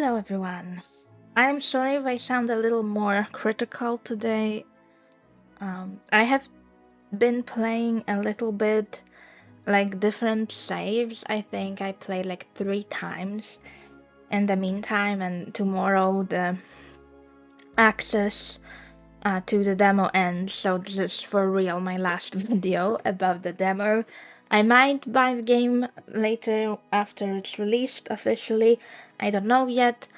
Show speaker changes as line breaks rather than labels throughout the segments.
Hello everyone. I'm sorry if I sound a little more critical today. I have been playing a little bit like different saves. I think I played like 3 times in the meantime, and tomorrow the access to the demo ends, so this is for real my last video about the demo. I might buy the game later after it's released officially, I don't know yet.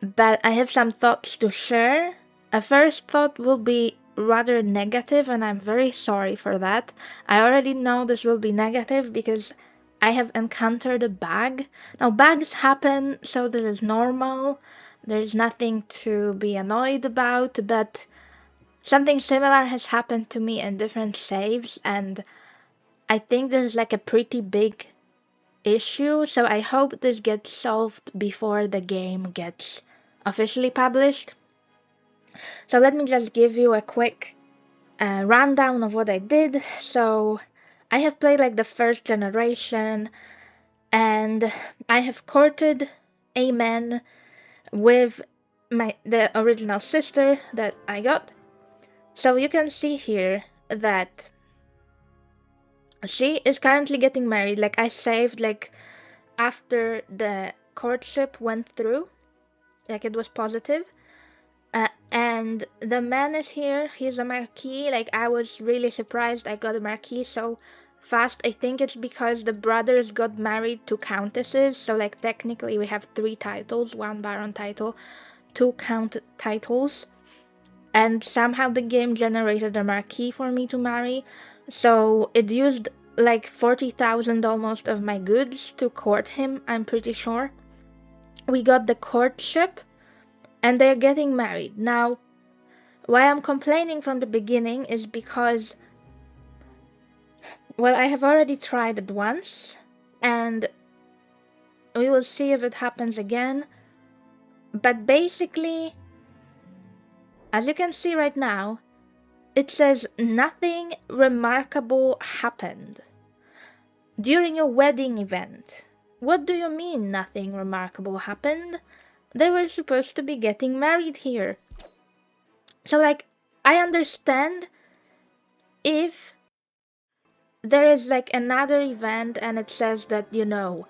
But I have some thoughts to share. A first thought will be rather negative, and I'm very sorry for that. I already know this will be negative because I have encountered a bug. Now, bugs happen, so this is normal. There's nothing to be annoyed about, but something similar has happened to me in different saves, and I think this is like a pretty big issue, so I hope this gets solved before the game gets officially published. So let me just give you a quick rundown of what I did. So I have played like the first generation, and I have courted a man with the original sister that I got. So you can see here that she is currently getting married. Like I saved like after the courtship went through, like it was positive. And the man is here. He's a Marquis. Like I was really surprised I got a Marquis so fast. I think it's because the brothers got married to countesses, so like technically we have 3 titles, 1 baron title, 2 count titles, and somehow the game generated a Marquis for me to marry, so it used like 40,000 almost of my goods to court him, I'm pretty sure. We got the courtship, and they're getting married. Now, why I'm complaining from the beginning is because, well, I have already tried it once, and we will see if it happens again. But basically, as you can see right now, it says nothing remarkable happened during a wedding event. What do you mean nothing remarkable happened? They were supposed to be getting married here. So like, I understand if there is like another event and it says that, you know,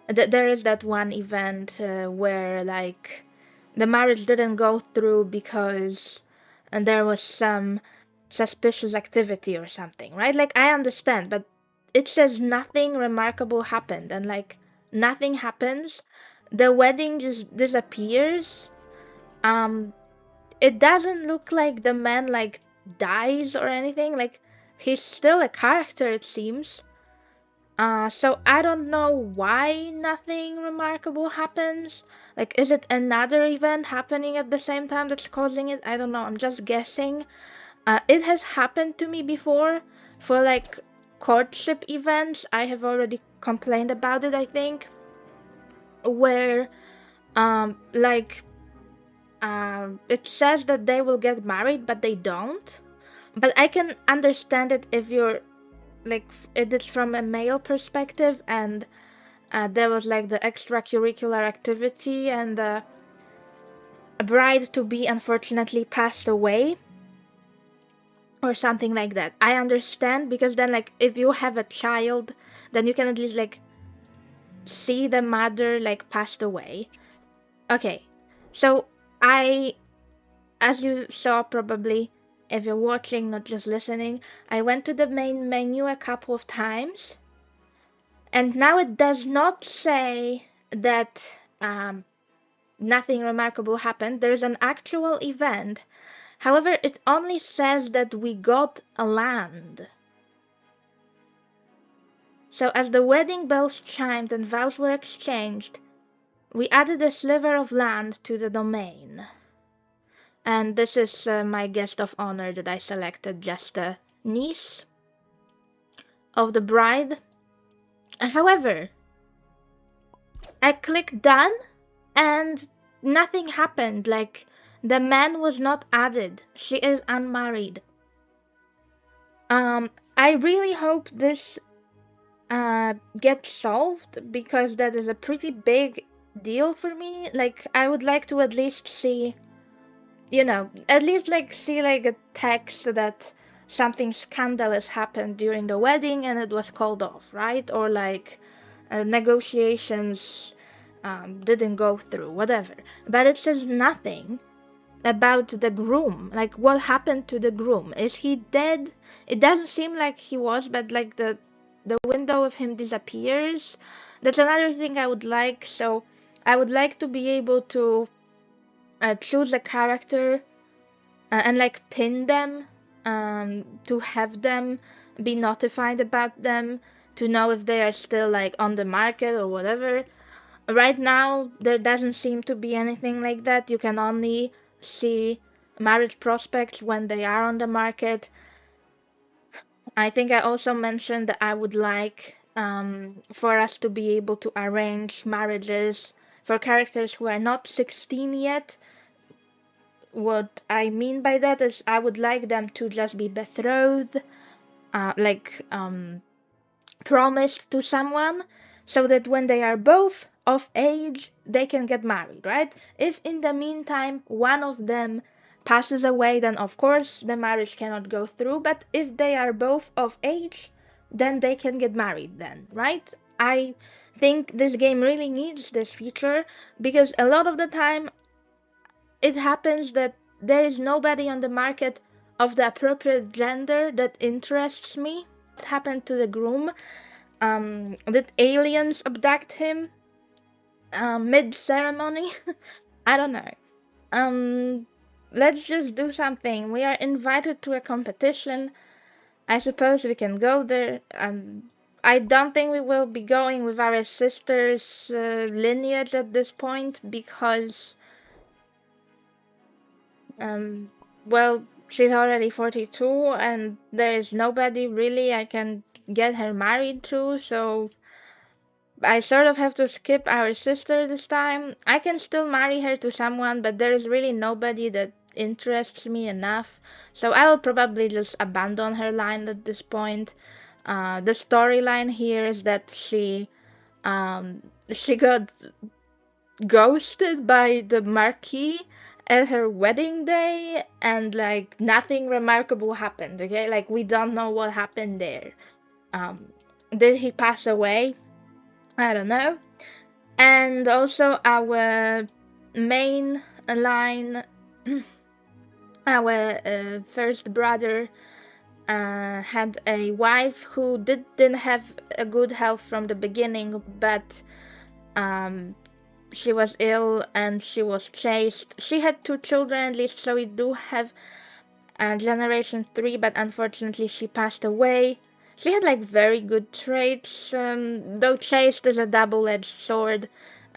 that there is that one event where like the marriage didn't go through because there was some suspicious activity or something, right? Like I understand, but it says nothing remarkable happened, and like nothing happens. The wedding just disappears. It doesn't look like the man like dies or anything. Like he's still a character, it seems. So I don't know why nothing remarkable happens. Like, is it another event happening at the same time that's causing it? I don't know, I'm just guessing. It has happened to me before for like courtship events. I have already complained about it, I think. Where, it says that they will get married, but they don't. But I can understand it if you're like, it is from a male perspective, and there was like the extracurricular activity, and a bride to be unfortunately passed away or something like that. I understand, because then like if you have a child, then you can at least like see the mother like passed away. Okay, so as you saw probably, if you're watching, not just listening, I went to the main menu a couple of times, and now it does not say that nothing remarkable happened. There's an actual event. However, it only says that we got a land. So as the wedding bells chimed and vows were exchanged, we added a sliver of land to the domain. And this is my guest of honor that I selected, just a niece of the bride. However, I clicked done and nothing happened. Like, the man was not added. She is unmarried. I really hope this gets solved, because that is a pretty big deal for me. Like, I would like to at least see, at least like see like a text that something scandalous happened during the wedding and it was called off, right? Or like negotiations didn't go through, whatever. But it says nothing about the groom. Like, what happened to the groom? Is he dead? It doesn't seem like he was, but like the window of him disappears. That's another thing I would like. So I would like to be able to choose a character and like pin them, to have them be notified about them, to know if they are still like on the market or whatever. Right now, there doesn't seem to be anything like that. You can only see marriage prospects when they are on the market. I think I also mentioned that I would like for us to be able to arrange marriages for characters who are not 16 yet. What I mean by that is I would like them to just be betrothed, promised to someone, so that when they are both of age, they can get married, right? If in the meantime one of them passes away, then of course the marriage cannot go through, but if they are both of age, then they can get married then, right? I think this game really needs this feature, because a lot of the time it happens that there is nobody on the market of the appropriate gender that interests me. What happened to the groom? Did aliens abduct him mid-ceremony? I don't know. Let's just do something. We are invited to a competition. I suppose we can go there. I don't think we will be going with our sister's lineage at this point, because well, she's already 42 and there is nobody really I can get her married to, so I sort of have to skip our sister this time. I can still marry her to someone, but there is really nobody that interests me enough, so I will probably just abandon her line at this point. The storyline here is that she got ghosted by the Marquis at her wedding day, and like nothing remarkable happened, okay? Like, we don't know what happened there. Did he pass away? I don't know. And also our main line, our first brother had a wife who didn't have a good health from the beginning, but she was ill and she was chased. She had 2 children at least, so we do have generation 3, but unfortunately she passed away. She had like very good traits, though chased is a double-edged sword.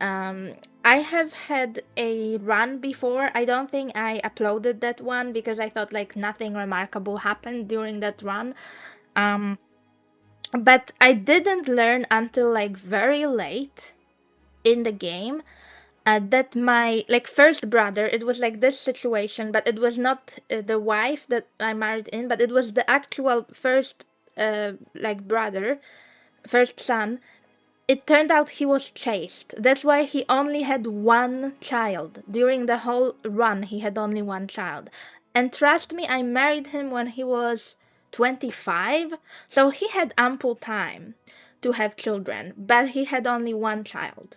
I have had a run before. I don't think I uploaded that one because I thought like nothing remarkable happened during that run. But I didn't learn until like very late in the game that my like first brother, it was like this situation, but it was not the wife that I married in, but it was the actual first brother, first son. It turned out he was chased. That's why he only had 1 child. During the whole run, he had only 1 child. And trust me, I married him when he was 25, so he had ample time to have children, but he had only 1 child.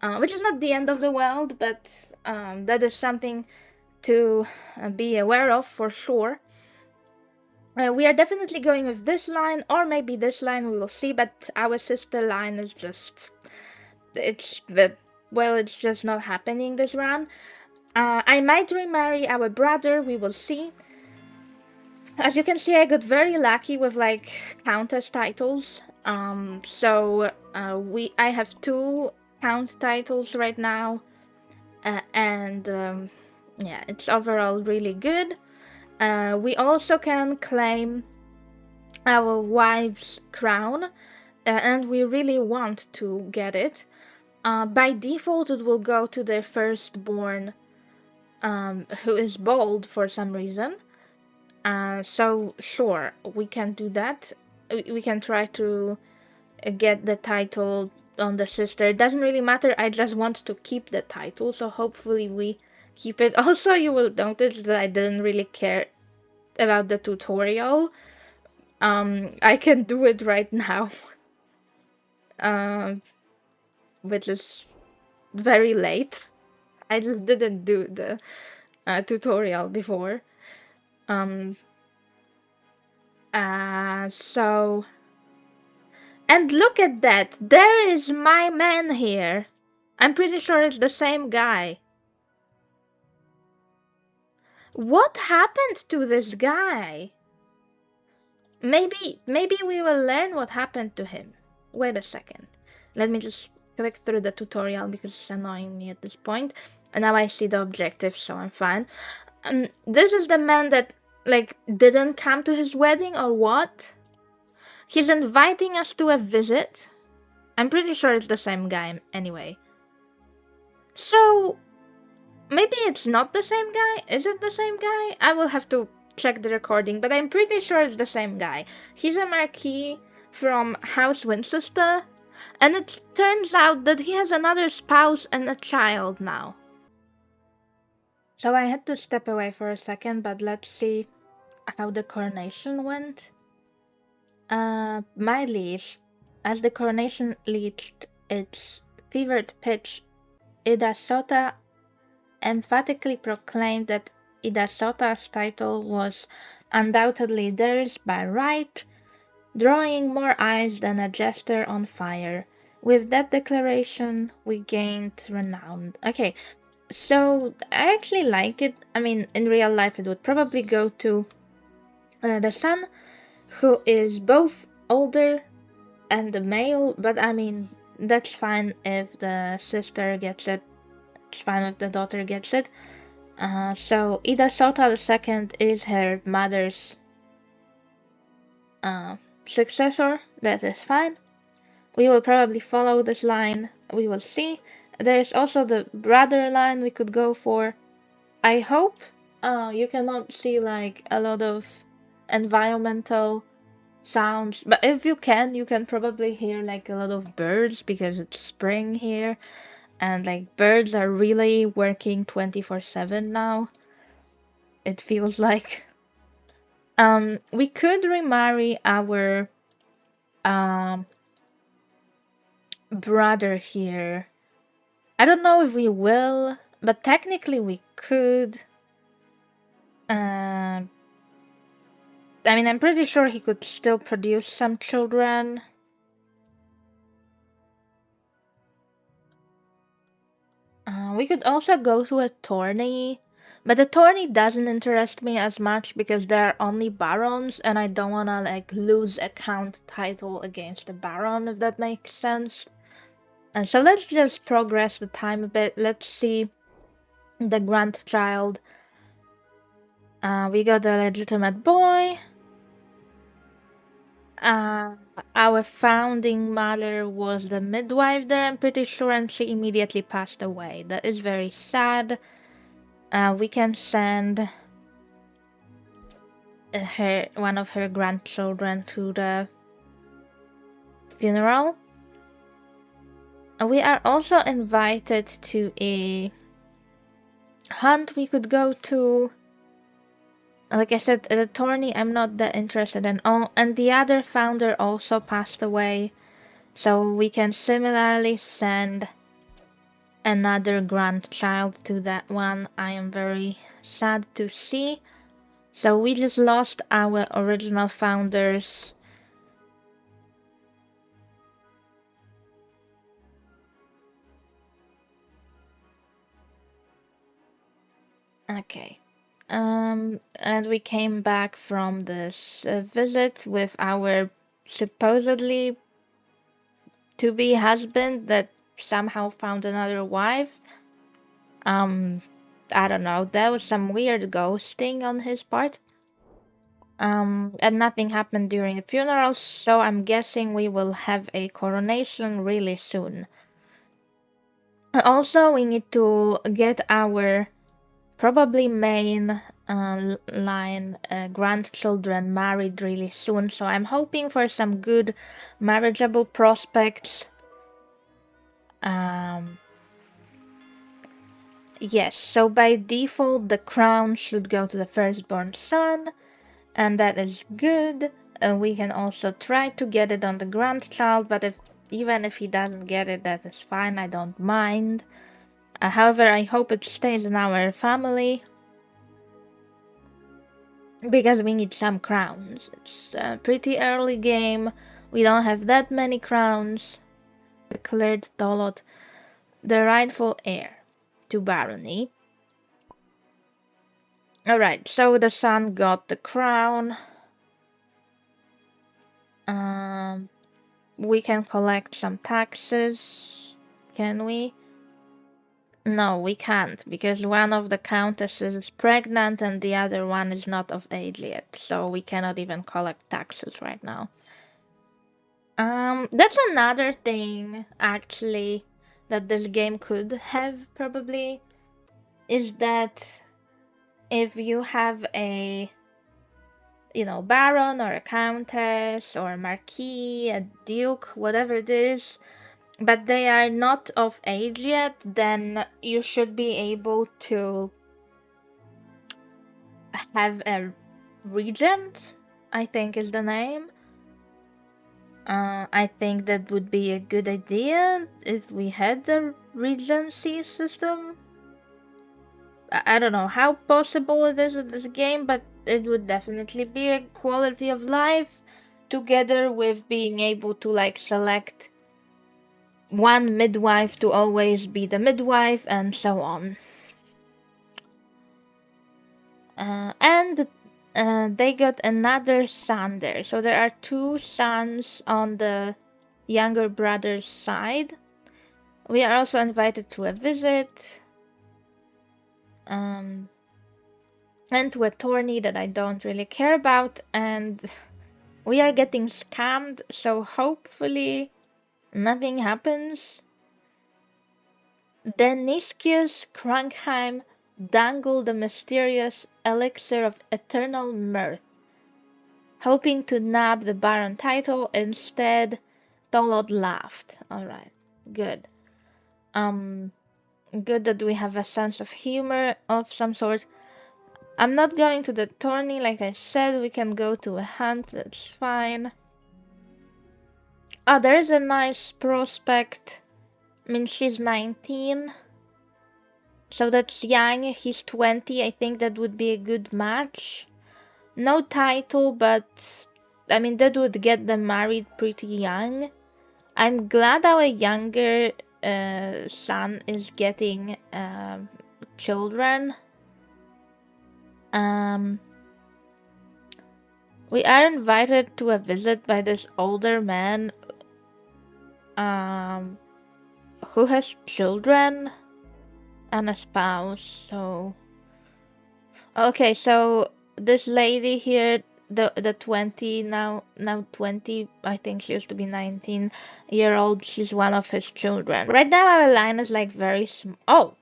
Which is not the end of the world, but that is something to be aware of for sure. We are definitely going with this line, or maybe this line, we will see, but our sister line is just... it's just not happening this run. I might remarry our brother, we will see. As you can see, I got very lucky with like countess titles. So I have 2 count titles right now, and yeah, it's overall really good. We also can claim our wife's crown, and we really want to get it. By default, it will go to their firstborn, who is bold for some reason. So sure, we can do that. We can try to get the title on the sister. It doesn't really matter. I just want to keep the title, so hopefully we keep it. Also, you will notice that I didn't really care about the tutorial. I can do it right now. Which is very late. I just didn't do the tutorial before. So... And look at that! There is my man here! I'm pretty sure it's the same guy. What happened to this guy? Maybe we will learn what happened to him. Wait a second. Let me just click through the tutorial because it's annoying me at this point. And now I see the objective, so I'm fine. This is the man that, like, didn't come to his wedding or what? He's inviting us to a visit. I'm pretty sure it's the same guy anyway. So, maybe it's not the same guy? Is it the same guy? I will have to check the recording, but I'm pretty sure it's the same guy. He's a Marquis from House Winchester, and it turns out that he has another spouse and a child now. So I had to step away for a second, but let's see how the coronation went. My liege, as the coronation reached its fevered pitch, Ida Sota emphatically proclaimed that Ida Sota's title was undoubtedly theirs by right, drawing more eyes than a jester on fire. With that declaration, we gained renown. Okay, so I actually like it. I mean, in real life, it would probably go to the son, who is both older and the male, but I mean, that's fine if the sister gets it. It's fine if the daughter gets it. So Ida Sota II is her mother's successor. That is fine. We will probably follow this line. We will see. There's also the brother line we could go for. I hope you cannot see like a lot of environmental sounds, but if you can probably hear like a lot of birds because it's spring here, and like birds are really working 24/7 now. It feels like. We could remarry our brother here. I don't know if we will, but technically we could. I mean, I'm pretty sure he could still produce some children. We could also go to a tourney, but the tourney doesn't interest me as much because there are only barons, and I don't wanna like lose a count title against a baron, if that makes sense. And so let's just progress the time a bit. Let's see the grandchild. We got a legitimate boy. Our founding mother was the midwife there, I'm pretty sure, and she immediately passed away. That is very sad. We can send one of her grandchildren to the funeral. We are also invited to a hunt we could go to. Like I said, the tourney I'm not that interested in. Oh, and the other founder also passed away. So we can similarly send another grandchild to that one. I am very sad to see. So we just lost our original founders. Okay. And we came back from this visit with our supposedly to-be husband that somehow found another wife. I don't know, that was some weird ghosting on his part. And nothing happened during the funeral, so I'm guessing we will have a coronation really soon. Also, we need to get our probably main line grandchildren married really soon, so I'm hoping for some good marriageable prospects. Yes, so by default, the crown should go to the firstborn son, and that is good. We can also try to get it on the grandchild, but even if he doesn't get it, that is fine, I don't mind. However, I hope it stays in our family, because we need some crowns. It's a pretty early game, we don't have that many crowns. Declared Dolot the rightful heir to barony. Alright, so the son got the crown. We can collect some taxes. Can we? No, we can't, because one of the countesses is pregnant and the other one is not of age yet, so we cannot even collect taxes right now. That's another thing, actually, that this game could have, probably, is that if you have a, baron or a countess or a marquis, a duke, whatever it is, but they are not of age yet, then you should be able to have a regent, I think is the name. I think that would be a good idea if we had a regency system. I don't know how possible it is in this game, but it would definitely be a quality of life, together with being able to select one midwife to always be the midwife and so on. And they got another son there. So there are 2 sons on the younger brother's side. We are also invited to a visit. And to a tourney that I don't really care about. And we are getting scammed, so hopefully nothing happens. Denisius Krankheim dangled the mysterious elixir of eternal mirth, hoping to nab the Baron title. Instead, Tholod laughed. Alright, good. Good that we have a sense of humor of some sort. I'm not going to the tourney, like I said. We can go to a hunt, that's fine. Oh, there's a nice prospect. I mean, she's 19. So that's young, he's 20. I think that would be a good match. No title, but I mean, that would get them married pretty young. I'm glad our younger son is getting children. We are invited to a visit by this older man who has children and a spouse. So okay, so this lady here, the 20 now 20, I think she used to be 19-year-old, she's one of his children. Right now our line is very small. Oh,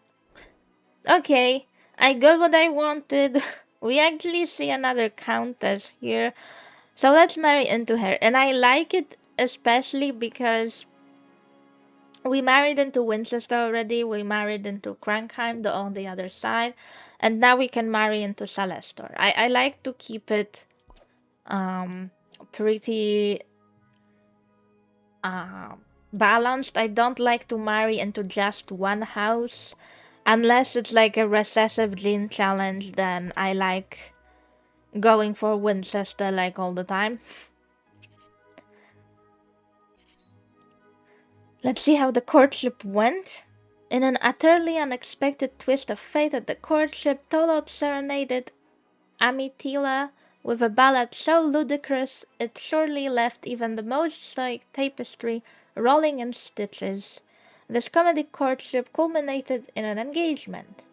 okay, I got what I wanted. We actually see another countess here, so let's marry into her. And I like it especially because we married into Winchester already, we married into Krankheim, on the other side, and now we can marry into Celestor. I like to keep it pretty balanced. I don't like to marry into just one house. Unless it's a recessive gene challenge, then I like going for Winchester all the time. Let's see how the courtship went. In an utterly unexpected twist of fate at the courtship, Tholot serenaded Amitila with a ballad so ludicrous it surely left even the most stoic tapestry rolling in stitches. This comedic courtship culminated in an engagement.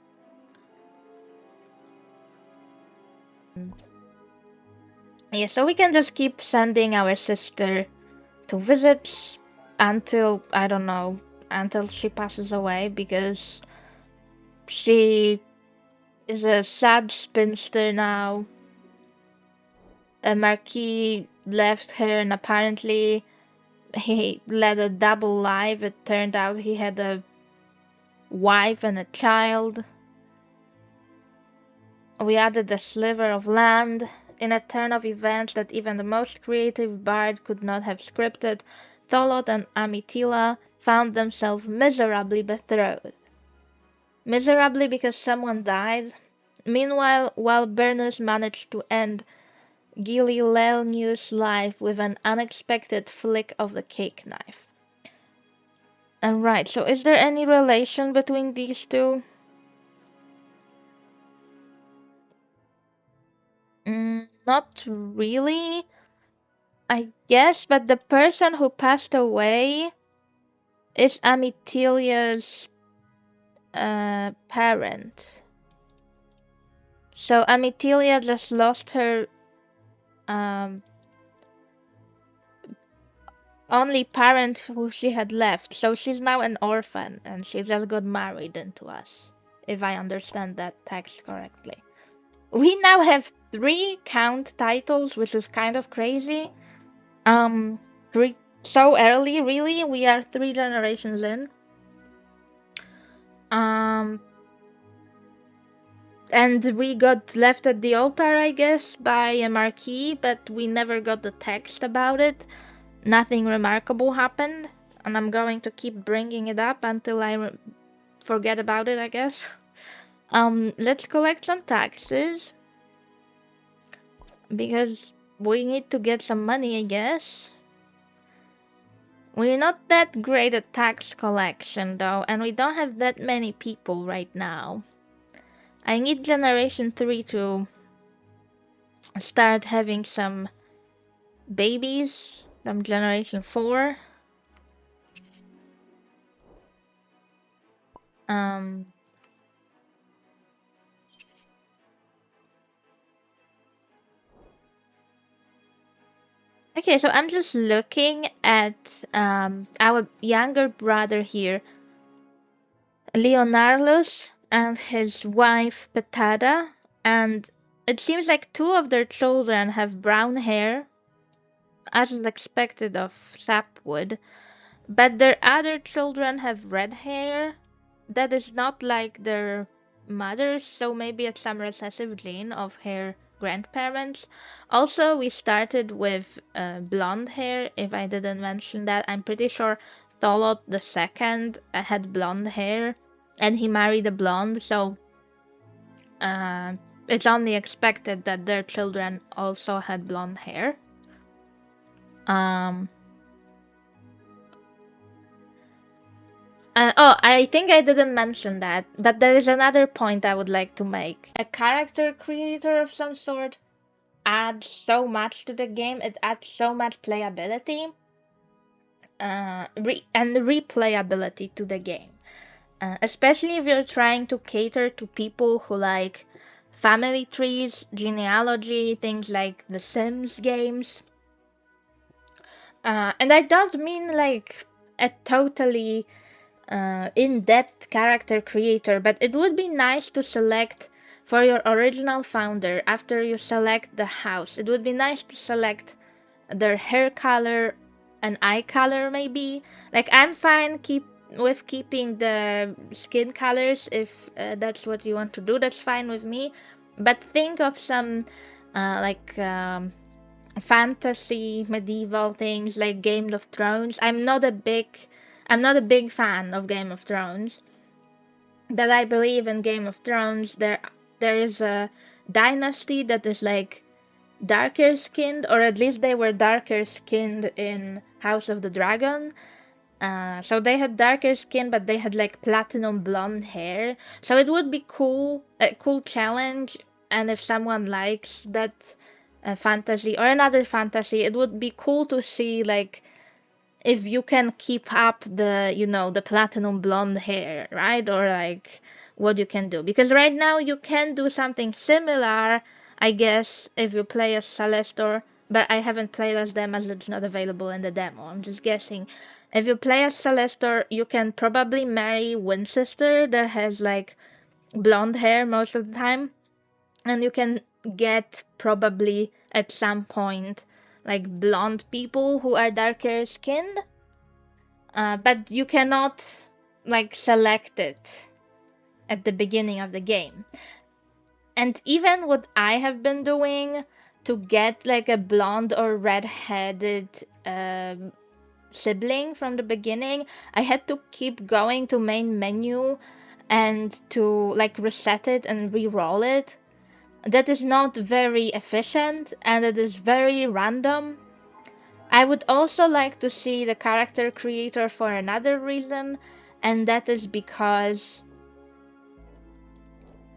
Yeah, so we can just keep sending our sister to visits until, I don't know, until she passes away, because she is a sad spinster now. A marquis left her, and apparently he led a double life. It turned out he had a wife and a child. We added a sliver of land. In a turn of events that even the most creative bard could not have scripted, Tholot and Amitila found themselves miserably betrothed. Miserably because someone died. Meanwhile, while Bernus managed to end Gili Lelnius' life with an unexpected flick of the cake knife. And right, so is there any relation between these two? Not really, I guess, but the person who passed away is Amitilia's parent. So Amitilia just lost her only parent who she had left, so she's now an orphan, and she just got married into us, if I understand that text correctly. We now have 3 count titles, which is kind of crazy. 3 so early, really? We are 3 generations in. And we got left at the altar, I guess, by a Marquis, but we never got the text about it. Nothing remarkable happened, and I'm going to keep bringing it up until I forget about it, I guess. Let's collect some taxes, because we need to get some money, I guess. We're not that great at tax collection, though, and we don't have that many people right now. I need Generation 3 to start having some babies. I'm Generation 4. Okay, so I'm just looking at our younger brother here, Leonarlus, and his wife Petada, and it seems like 2 of their children have brown hair, as is expected of sapwood, but their other children have red hair. That is not like their mothers, so maybe it's some recessive gene of her grandparents. Also, we started with blonde hair, if I didn't mention that. I'm pretty sure Tholot II had blonde hair, and he married a blonde, so it's only expected that their children also had blonde hair. I think I didn't mention that, but there is another point I would like to make. A character creator of some sort adds so much to the game, it adds so much playability and replayability to the game. Especially if you're trying to cater to people who like family trees, genealogy, things like the Sims games. And I don't mean like a totally in-depth character creator, but it would be nice to select for your original founder after you select the house. It would be nice to select their hair color and eye color, maybe. Like, I'm fine with keeping the skin colors if that's what you want to do. That's fine with me. But think of some fantasy medieval things like Game of Thrones. I'm not a big fan of Game of Thrones, but I believe in Game of Thrones there is a dynasty that is like darker skinned, or at least they were darker skinned in House of the Dragon. So they had darker skin, but they had like platinum blonde hair. So it would be a cool challenge. And if someone likes that fantasy or another fantasy, it would be cool to see like if you can keep up the platinum blonde hair, right? Or like what you can do. Because right now you can do something similar, I guess, if you play as Celestor, but I haven't played as them as it's not available in the demo. I'm just guessing. If you play as Celestor, you can probably marry Winchester that has like blonde hair most of the time. And you can get probably at some point like blonde people who are darker skinned. But you cannot like select it at the beginning of the game. And even what I have been doing to get like a blonde or red-headed sibling from the beginning, I had to keep going to main menu and to like reset it and re-roll it. That is not very efficient and it is very random. I would also like to see the character creator for another reason, and that is because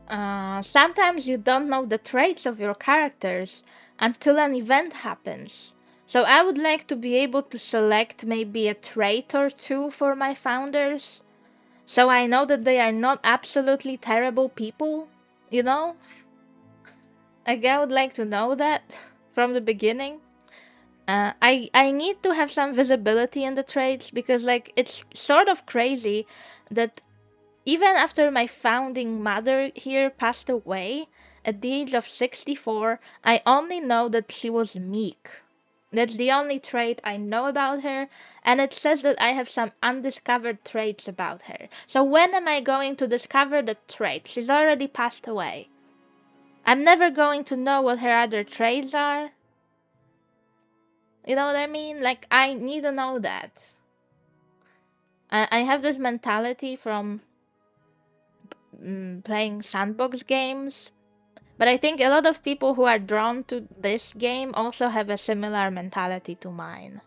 sometimes you don't know the traits of your characters until an event happens. So I would like to be able to select maybe a trait or two for my founders, so I know that they are not absolutely terrible people, you know? Like, I would like to know that from the beginning. I need to have some visibility in the traits because like it's sort of crazy that even after my founding mother here passed away at the age of 64, I only know that she was meek. That's the only trait I know about her, and it says that I have some undiscovered traits about her. So when am I going to discover the trait? She's already passed away. I'm never going to know what her other traits are. You know what I mean? Like, I need to know that. I have this mentality from playing sandbox games, but I think a lot of people who are drawn to this game also have a similar mentality to mine.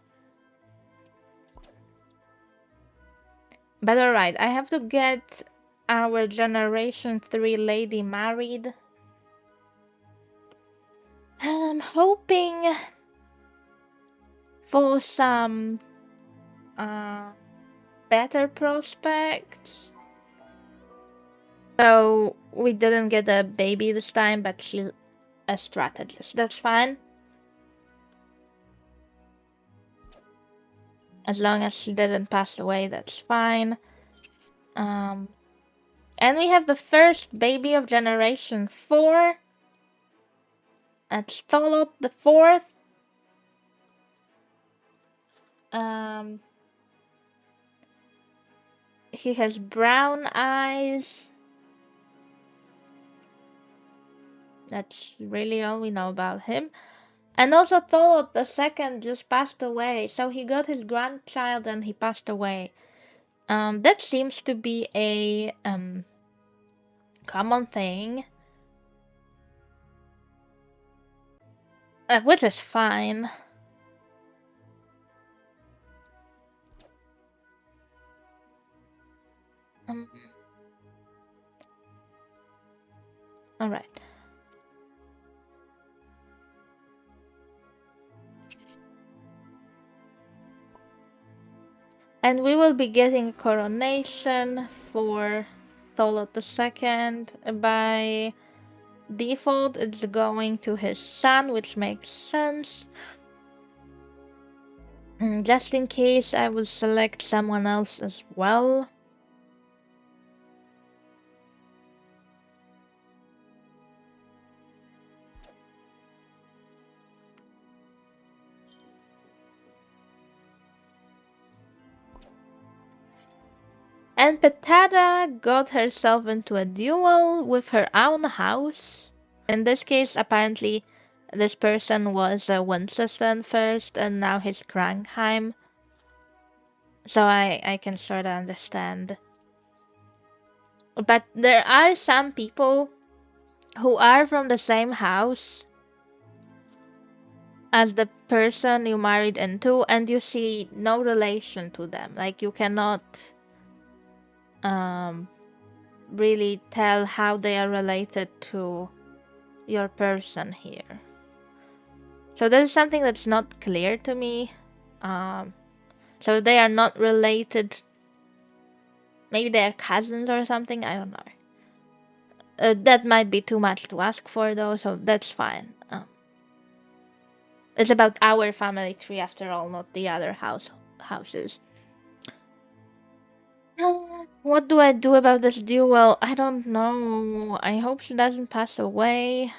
But alright, I have to get our Generation 3 lady married. And I'm hoping for some better prospects. So we didn't get a baby this time, but she's a strategist. That's fine. As long as she didn't pass away, that's fine. And we have the first baby of Generation 4. That's Tholot the 4th. He has brown eyes. That's really all we know about him. And also Tholot the 2nd just passed away. So he got his grandchild and he passed away. That seems to be a common thing. Which is fine. Alright. And we will be getting a coronation for Tholot the 2nd. By default, it's going to his son, which makes sense. Just in case, I will select someone else as well. And Petada got herself into a duel with her own house. In this case, apparently, this person was Winceston first, and now he's Krankheim. So I can sort of understand. But there are some people who are from the same house as the person you married into, and you see no relation to them. Like, you cannot really tell how they are related to your person here. So that is something that's not clear to me. So they are not related. Maybe they are cousins or something. I don't know. That might be too much to ask for, though, so that's fine. It's about our family tree after all, not the other houses. What do I do about this duel? I don't know. I hope she doesn't pass away.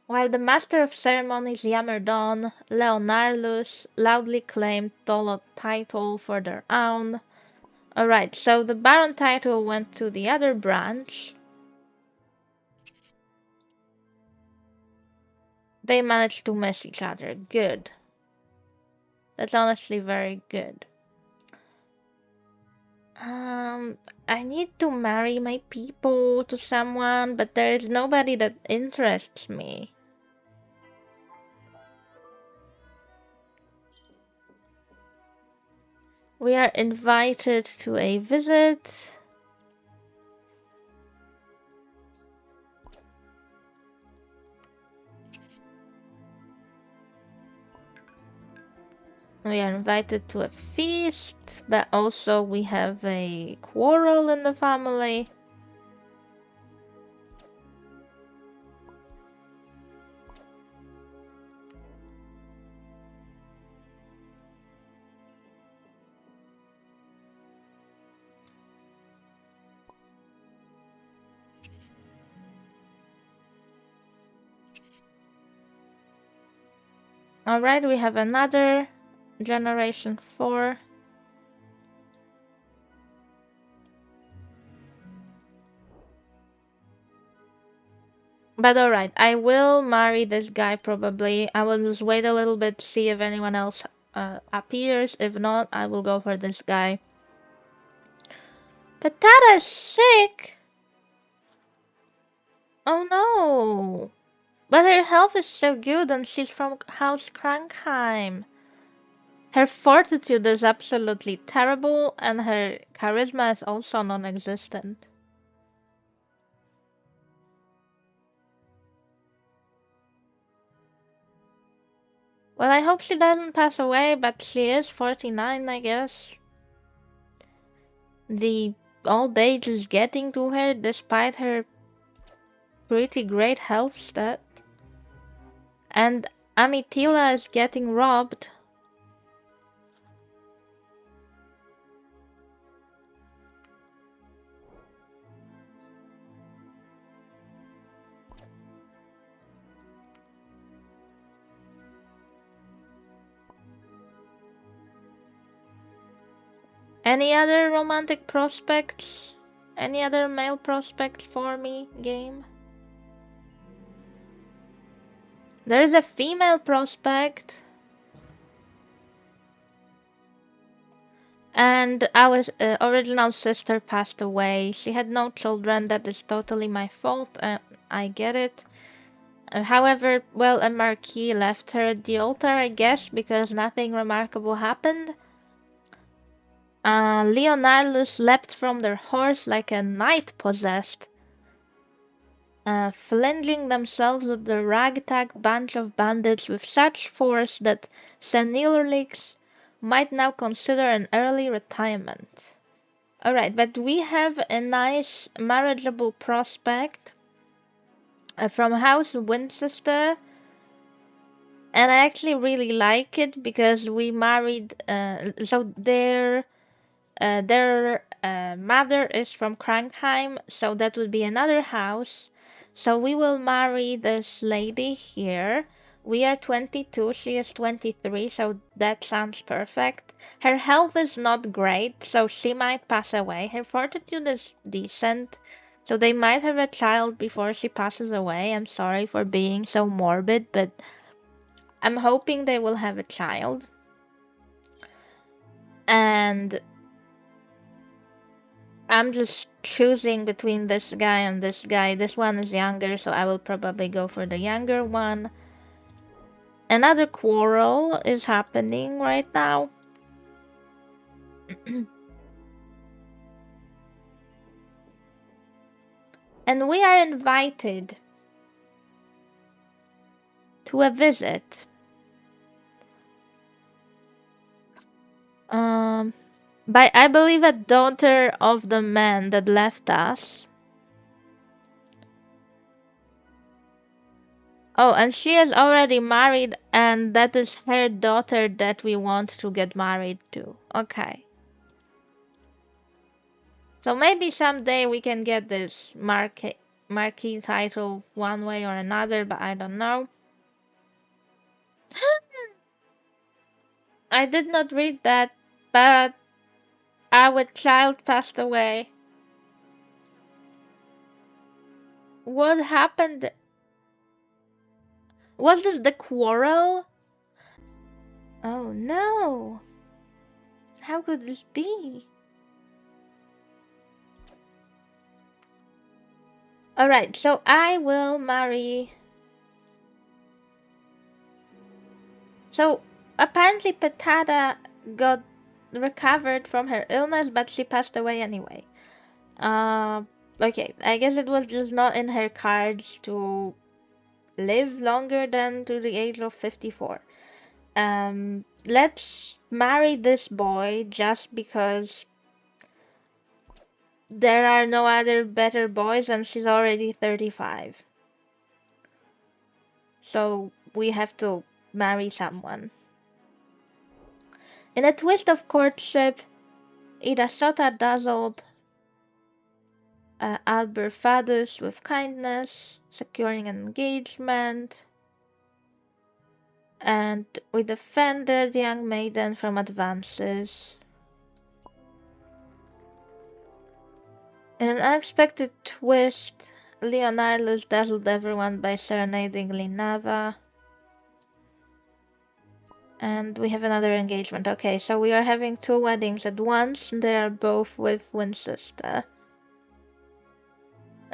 While the master of ceremonies yammered on, Leonardus loudly claimed the title for their own. Alright, so the Baron title went to the other branch. They managed to miss each other. Good. That's honestly very good. I need to marry my people to someone, but there is nobody that interests me. We are invited to a visit. We are invited to a feast, but also we have a quarrel in the family. Alright, we have another generation 4. But alright, I will marry this guy probably. I will just wait a little bit, see if anyone else appears. If not, I will go for this guy. But Tata's sick! Oh no! But her health is so good and she's from House Krankheim. Her fortitude is absolutely terrible and her charisma is also non-existent. Well, I hope she doesn't pass away, but she is 49, I guess. The old age is getting to her despite her pretty great health stat. And Amitila is getting robbed. Any other romantic prospects? Any other male prospects for me, game? There is a female prospect. And our original sister passed away. She had no children. That is totally my fault. I get it. However, well, a marquis left her at the altar, I guess, because nothing remarkable happened. Leonardus leapt from their horse like a knight possessed, flinging themselves at the ragtag bunch of bandits with such force that Senilrix might now consider an early retirement. Alright, but we have a nice marriageable prospect from House Winchester, and I actually really like it because we married, so their mother is from Krankheim, so that would be another house. So we will marry this lady here. We are 22, she is 23, so that sounds perfect. Her health is not great, so she might pass away. Her fortitude is decent, so they might have a child before she passes away. I'm sorry for being so morbid, but I'm hoping they will have a child. And I'm just choosing between this guy and this guy. This one is younger, so I will probably go for the younger one. Another quarrel is happening right now. And we are invited to a visit. By, I believe, a daughter of the man that left us. Oh, and she is already married, and that is her daughter that we want to get married to. Okay. So maybe someday we can get this Marquis Marquis title one way or another, but I don't know. I did not read that, but our child passed away. What happened? Was this the quarrel? Oh no! How could this be? Alright, so I will marry. So apparently Patata got recovered from her illness, but she passed away anyway. Okay, I guess it was just not in her cards to live longer than to the age of 54. Let's marry this boy just because there are no other better boys and she's already 35. So we have to marry someone. In a twist of courtship, Irasota dazzled Alberfadus with kindness, securing an engagement, and we defended the young maiden from advances. In an unexpected twist, Leonardus dazzled everyone by serenading Linava. And we have another engagement. Okay, so we are having two weddings at once. They are both with Winchester.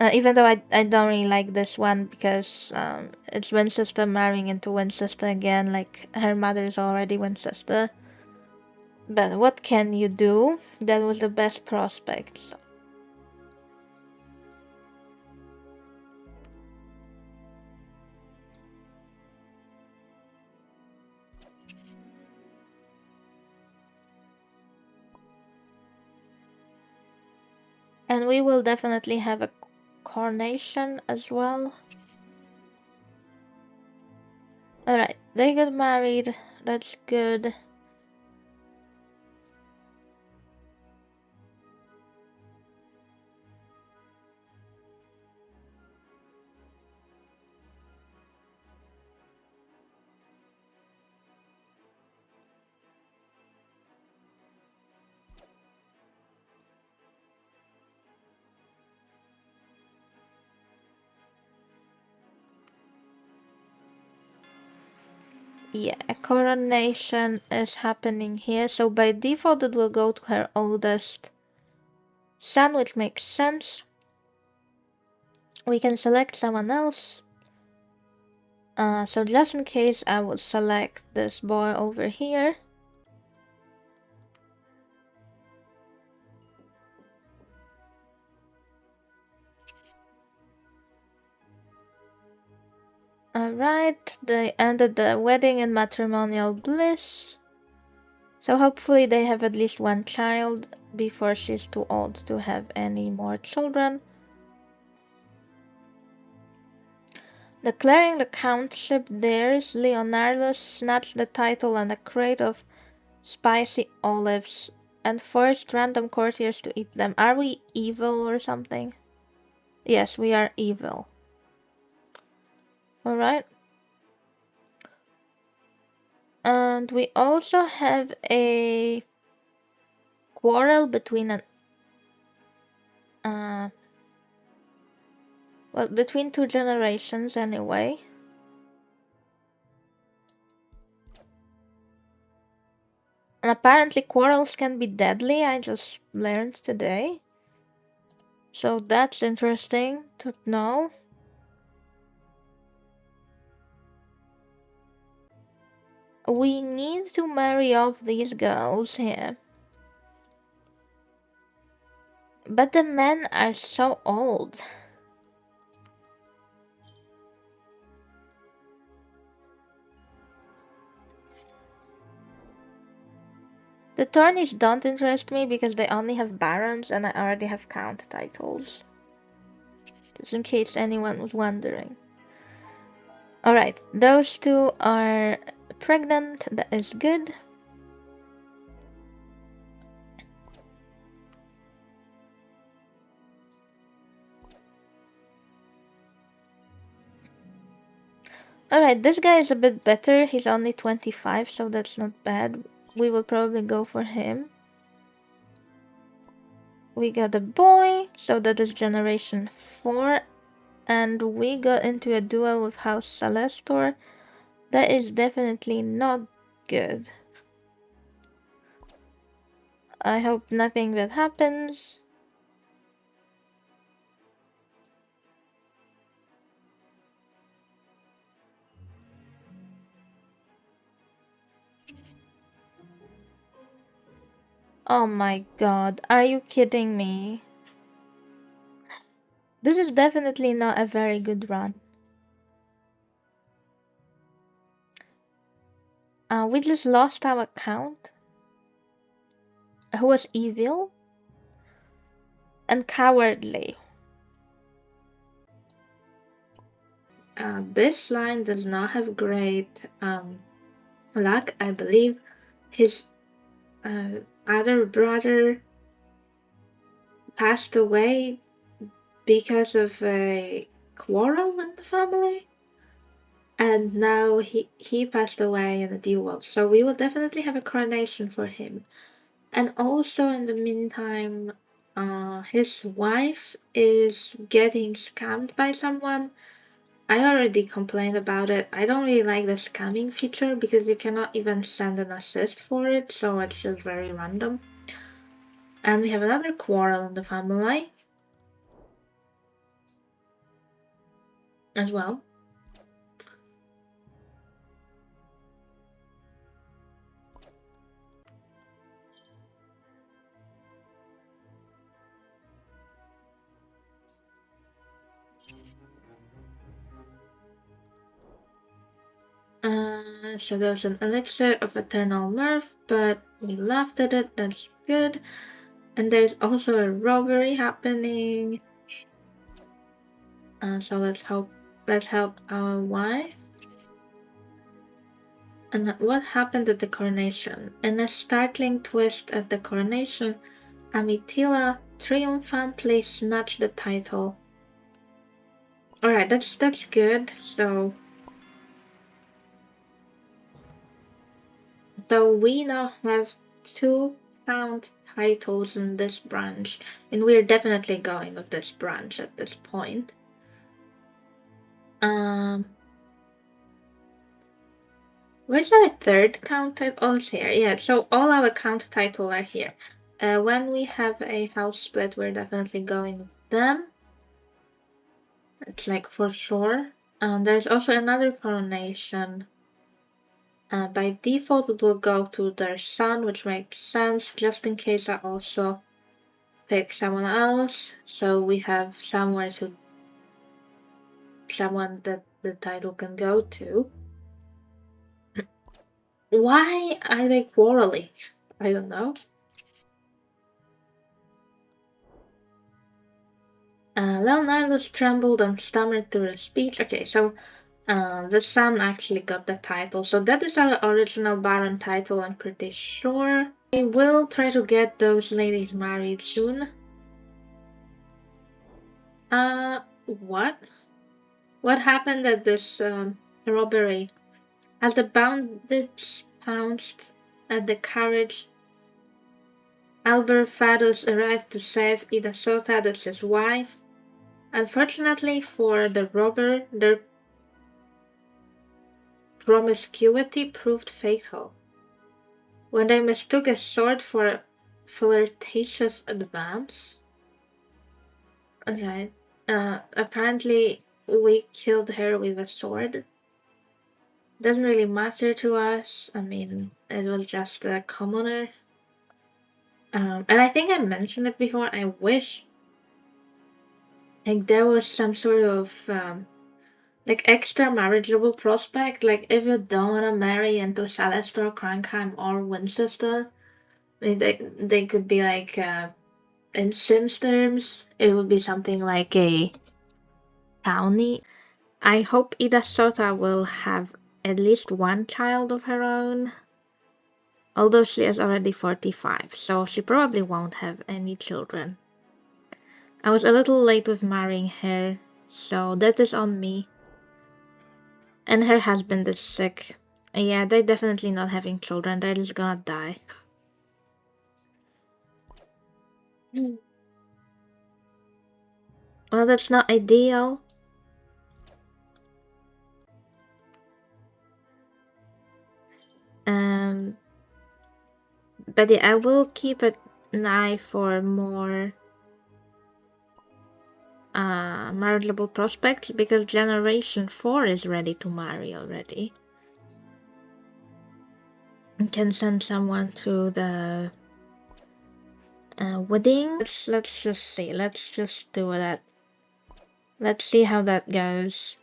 Even though I don't really like this one because it's Winchester marrying into Winchester again, like her mother is already Winchester. But what can you do? That was the best prospect. So. And we will definitely have a coronation as well. Alright, they got married. That's good. Yeah, a coronation is happening here, so by default it will go to her oldest son, which makes sense. We can select someone else. So just in case, I will select this boy over here. Alright, they ended the wedding in matrimonial bliss. So hopefully they have at least one child before she's too old to have any more children. Declaring the countship theirs, Leonardus snatched the title and a crate of spicy olives and forced random courtiers to eat them. Are we evil or something? Yes, we are evil. Alright. And we also have a quarrel between between two generations anyway. And apparently quarrels can be deadly, I just learned today. So that's interesting to know. We need to marry off these girls here. But the men are so old. The tourneys don't interest me because they only have barons and I already have count titles. Just in case anyone was wondering. Alright, those two are pregnant, that is good. Alright, this guy is a bit better. He's only 25, so that's not bad. We will probably go for him. We got a boy, so that is generation 4. And we got into a duel with House Celestor. That is definitely not good. I hope nothing bad happens. Oh my god, are you kidding me? This is definitely not a very good run. We just lost our count, who was evil and cowardly. This line does not have great luck. I believe his other brother passed away because of a quarrel in the family, and now he passed away in a duel, so we will definitely have a coronation for him. And also in the meantime, his wife is getting scammed by someone. I already complained about it. I don't really like the scamming feature because you cannot even send an assist for it, so it's just very random. And we have another quarrel in the family as well. So there's an elixir of eternal mirth, but we laughed at it, that's good. And there's also a robbery happening. So let's help our wife. And what happened at the coronation? In a startling twist at the coronation, Amitila triumphantly snatched the title. Alright, that's good. So we now have 2 count titles in this branch, and we're definitely going with this branch at this point. Where's our 3rd count title? Oh, it's here. Yeah, so all our count title are here. When we have a house split, we're definitely going with them. It's like for sure. There's also another coronation. By default, it will go to their son, which makes sense, just in case I also pick someone else. So we have someone that the title can go to. Why are they quarreling? I don't know. Leonardus trembled and stammered through a speech. Okay, so the son actually got the title. So that is our original Baron title, I'm pretty sure. I will try to get those ladies married soon. What? What happened at this robbery? As the bandits pounced at the carriage, Alberfados arrived to save Ida Sota, that's his wife. Unfortunately for the robber, their promiscuity proved fatal. When they mistook a sword for a flirtatious advance. Alright. Apparently we killed her with a sword. Doesn't really matter to us. I mean, it was just a commoner. And I think I mentioned it before, I wish like there was some sort of like extra marriageable prospect. Like if you don't want to marry into Celestor, Krankheim, or Winchester, they could be like in Sims terms, it would be something like a townie. I hope Ida Sota will have at least one child of her own. Although she is already 45, so she probably won't have any children. I was a little late with marrying her, so that is on me. And her husband is sick. Yeah, they're definitely not having children. They're just gonna die. Well, that's not ideal. But yeah, I will keep an eye for more marriageable prospects because Generation 4 is ready to marry already. You can send someone to the wedding. Let's just see. Let's just do that. Let's see how that goes.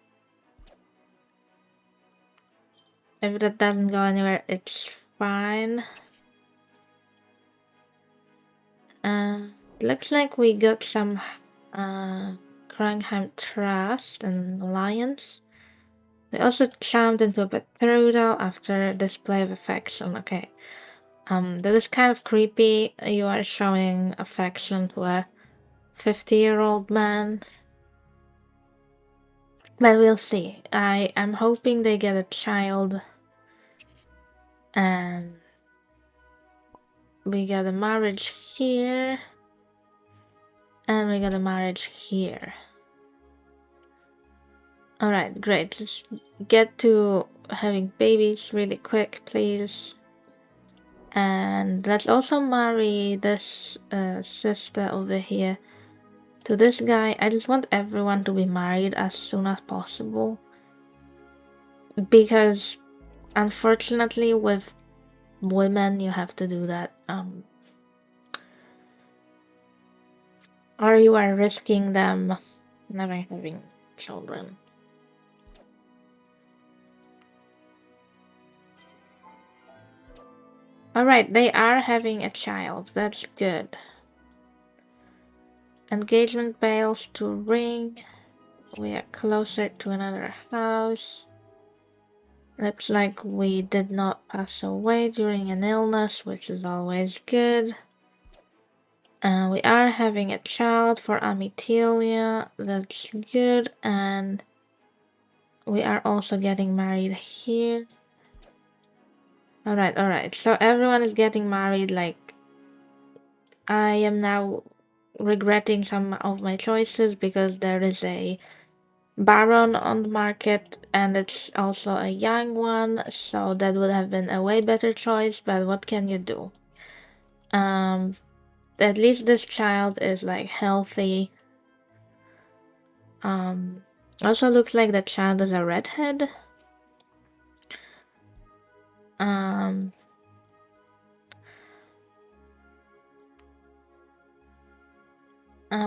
If that doesn't go anywhere, it's fine. Looks like we got some Cranham Trust and Alliance. We also charmed into a betrothal after display of affection. Okay. That is kind of creepy. You are showing affection to a 50-year-old man. But we'll see. I'm hoping they get a child. And we got a marriage here. And we got a marriage here. Alright, great. Let's get to having babies really quick, please. And let's also marry this sister over here to this guy. I just want everyone to be married as soon as possible. Because unfortunately with women you have to do that. Or you are risking them never having children. Alright, they are having a child. That's good. Engagement bells to ring. We are closer to another house. Looks like we did not pass away during an illness, which is always good. We are having a child for Amitelia. That's good. And we are also getting married here. Alright. So everyone is getting married. Like, I am now regretting some of my choices because there is a Baron on the market and it's also a young one, so that would have been a way better choice, but what can you do? At least this child is like healthy. Also looks like the child is a redhead.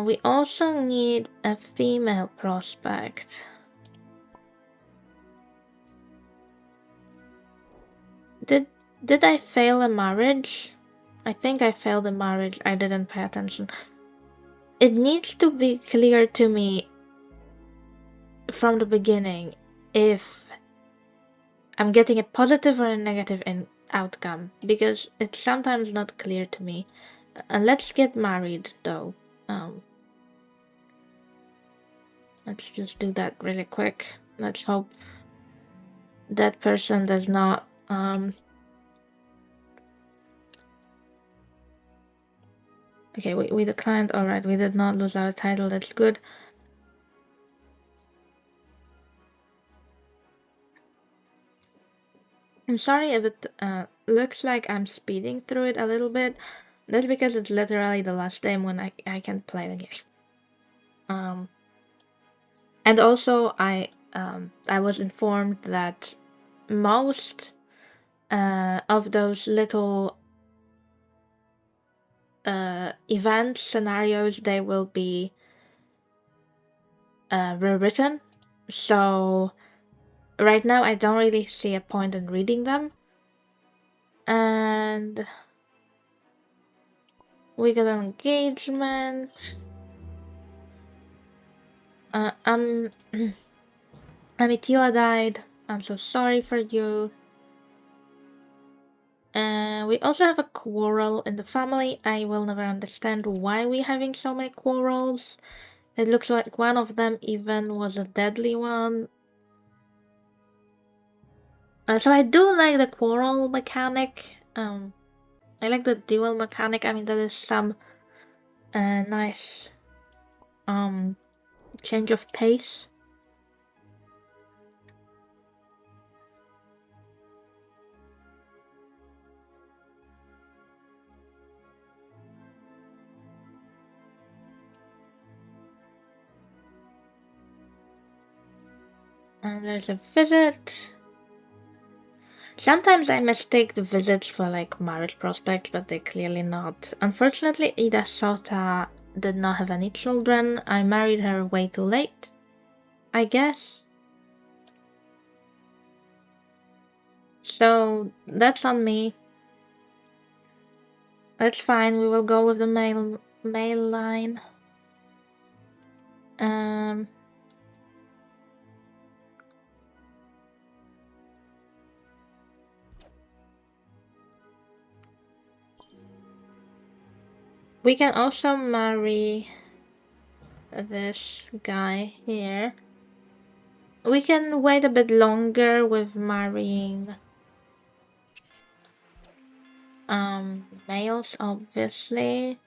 We also need a female prospect. Did I fail a marriage? I think I failed a marriage. I didn't pay attention. It needs to be clear to me from the beginning if I'm getting a positive or a negative outcome, because it's sometimes not clear to me. Let's get married though. Let's just do that really quick. Let's hope that person does not okay, we declined. Alright, we did not lose our title. That's good. I'm sorry if it looks like I'm speeding through it a little bit. That's because it's literally the last time when I can play the game. And also I was informed that most of those little event scenarios, they will be rewritten. So right now I don't really see a point in reading them. And we got an engagement. Amitila died. I'm so sorry for you. We also have a quarrel in the family. I will never understand why we're having so many quarrels. It looks like one of them even was a deadly one. So I do like the quarrel mechanic. I like the duel mechanic. I mean, that is some nice change of pace. And there's a visit. Sometimes I mistake the visits for like marriage prospects, but they're clearly not. Unfortunately, Ida Sota did not have any children. I married her way too late, I guess. So that's on me. That's fine. We will go with the male line. We can also marry this guy here. We can wait a bit longer with marrying males, obviously.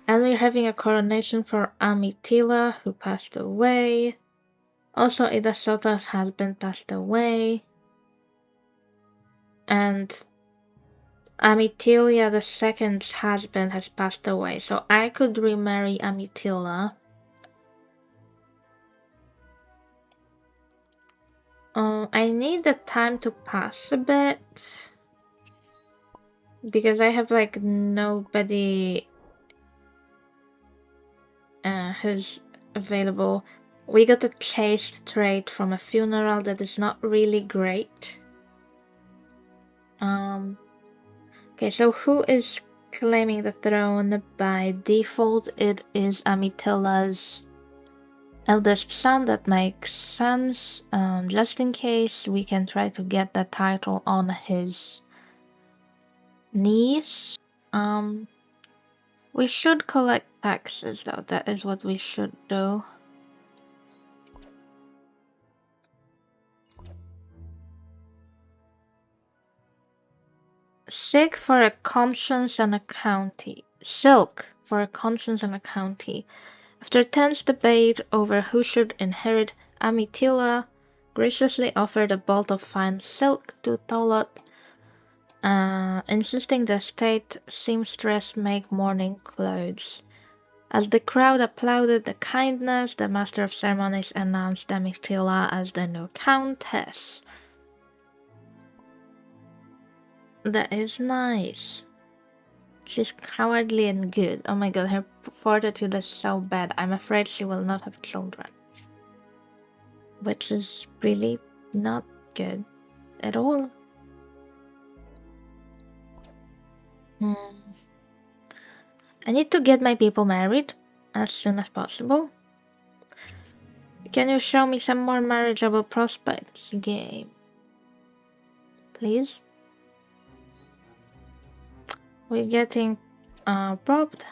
And we're having a coronation for Amitila, who passed away. Also, Ida Sota's husband passed away. And Amitilia II's husband has passed away, so I could remarry Amitila. I need the time to pass a bit. Because I have like nobody who's available. We got a chaste trait from a funeral that is not really great. Okay, so who is claiming the throne? By default, it is Amitila's eldest son. That makes sense. Just in case, we can try to get the title on his niece. We should collect taxes, though. That is what we should do. Silk for a conscience and a county. After tense debate over who should inherit, Amitila graciously offered a bolt of fine silk to Tholot, insisting the state seamstress make mourning clothes. As the crowd applauded the kindness, the master of ceremonies announced Amitila as the new countess. That is nice. She's cowardly and good. Oh my god, her fortitude is so bad. I'm afraid she will not have children. Which is really not good at all. I need to get my people married as soon as possible. Can you show me some more marriageable prospects, game? Please? We're getting robbed.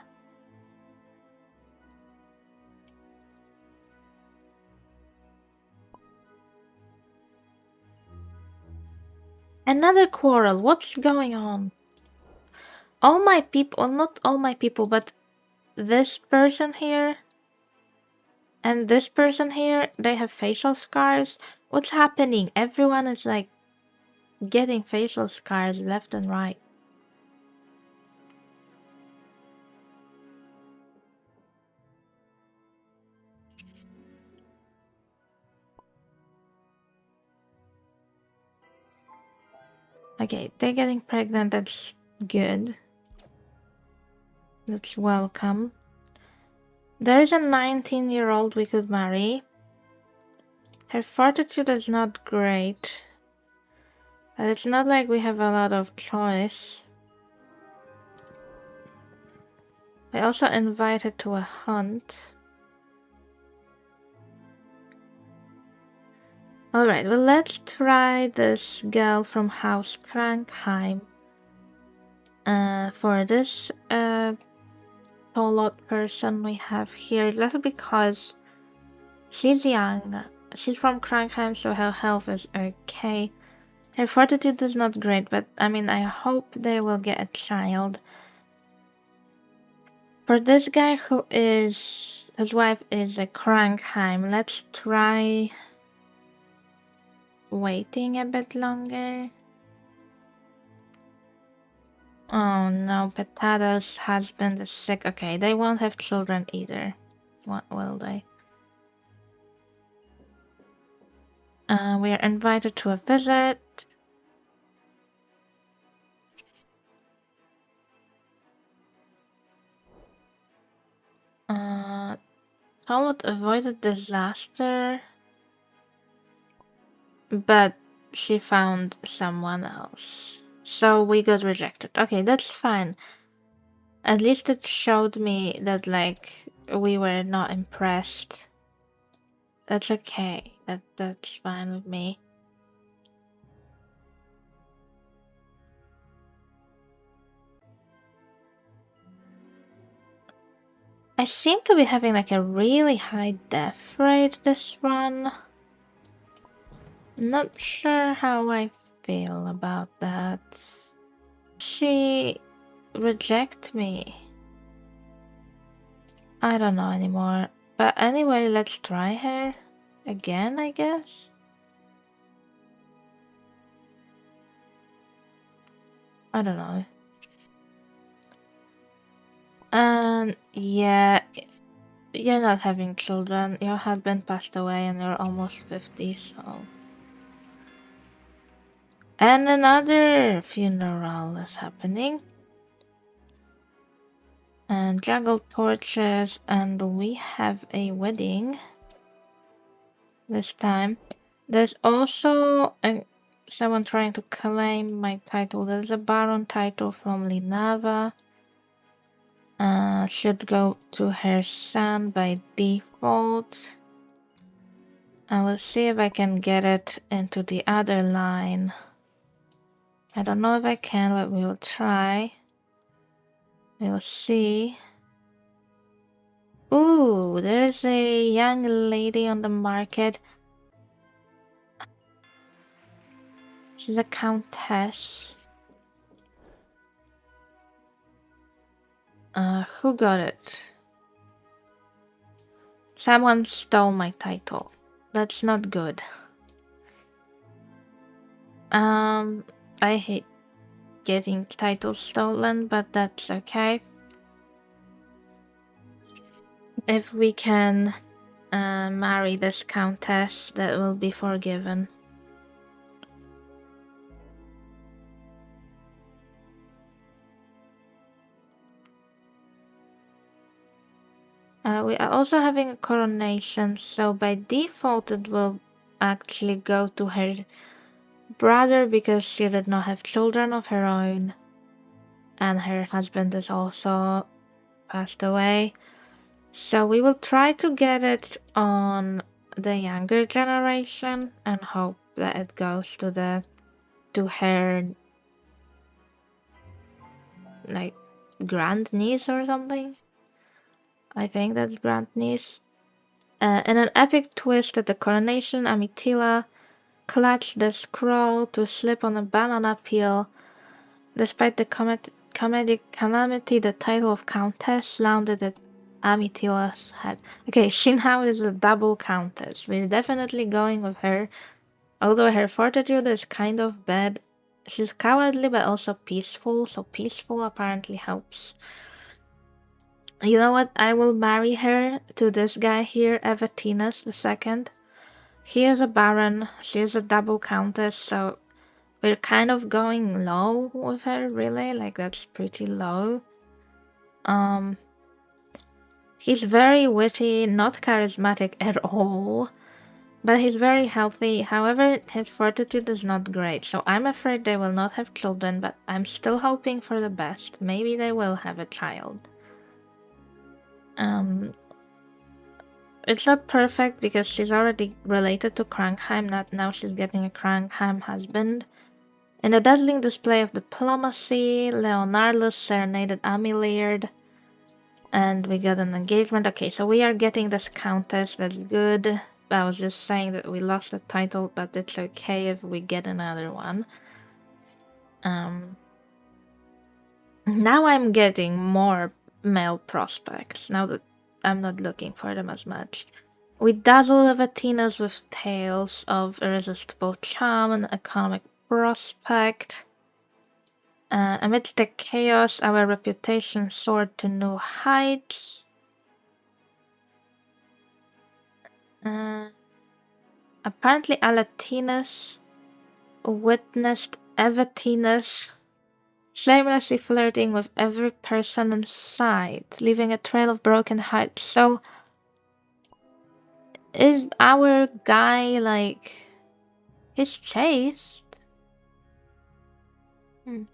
Another quarrel. What's going on? All my people, not all my people, but this person here and this person here, they have facial scars. What's happening? Everyone is like getting facial scars left and right. Okay, they're getting pregnant. That's good. That's welcome. There is a 19-year-old we could marry. Her fortitude is not great. But it's not like we have a lot of choice. I also invited to a hunt. Alright, well, let's try this girl from House Krankheim. For this Polot person we have here, just because she's young. She's from Krankheim, so her health is okay. Her fortitude is not great, but I mean, I hope they will get a child. For this guy whose wife is a Krankheim, let's try waiting a bit longer. Oh no, Petada's husband is sick. Okay, they won't have children either. What will they? We are invited to a visit. Talbot avoided disaster, but she found someone else. So we got rejected. Okay, that's fine. At least it showed me that, like, we were not impressed. That's okay. That's fine with me. I seem to be having like a really high death rate this run. Not sure how I feel about that. She reject me. I don't know anymore. But anyway, let's try her again, I guess. I don't know. And yeah, you're not having children. Your husband passed away and you're almost 50, so... And another funeral is happening. And juggle torches, and we have a wedding this time. There's also someone trying to claim my title. There's a baron title from Linava. Should go to her son by default. I will see if I can get it into the other line. I don't know if I can, but we will try. We'll see. Ooh, there's a young lady on the market. She's a countess. Who got it? Someone stole my title. That's not good. I hate getting titles stolen, but that's okay. If we can marry this countess, that will be forgiven. We are also having a coronation, so by default it will actually go to her brother because she did not have children of her own, and her husband is also passed away. So we will try to get it on the younger generation and hope that it goes to her like grandniece or something. I think that's grandniece. In an epic twist at the coronation, Amitila clutched the scroll to slip on a banana peel. Despite the comedic calamity, the title of countess landed at Amitila's head. Okay, she now is a double countess. We're definitely going with her. Although her fortitude is kind of bad, she's cowardly but also peaceful, so peaceful apparently helps. You know what? I will marry her to this guy here, Evatinas II. He is a baron, she is a double countess, so we're kind of going low with her, really. Like, that's pretty low. He's very witty, not charismatic at all, but he's very healthy. However, his fortitude is not great, so I'm afraid they will not have children, but I'm still hoping for the best. Maybe they will have a child. It's not perfect because she's already related to Krankheim, not now she's getting a Krankheim husband. In a dazzling display of diplomacy, Leonardus serenaded Amiliard. And we got an engagement. Okay, so we are getting this countess. That's good. I was just saying that we lost the title, but it's okay if we get another one. Now I'm getting more male prospects, now that I'm not looking for them as much. We dazzle Levatinas with tales of irresistible charm and economic prospect. Amidst the chaos, our reputation soared to new heights. Apparently Alatinus witnessed Evatinus shamelessly flirting with every person in sight, leaving a trail of broken hearts. So, is our guy, like, he's chaste?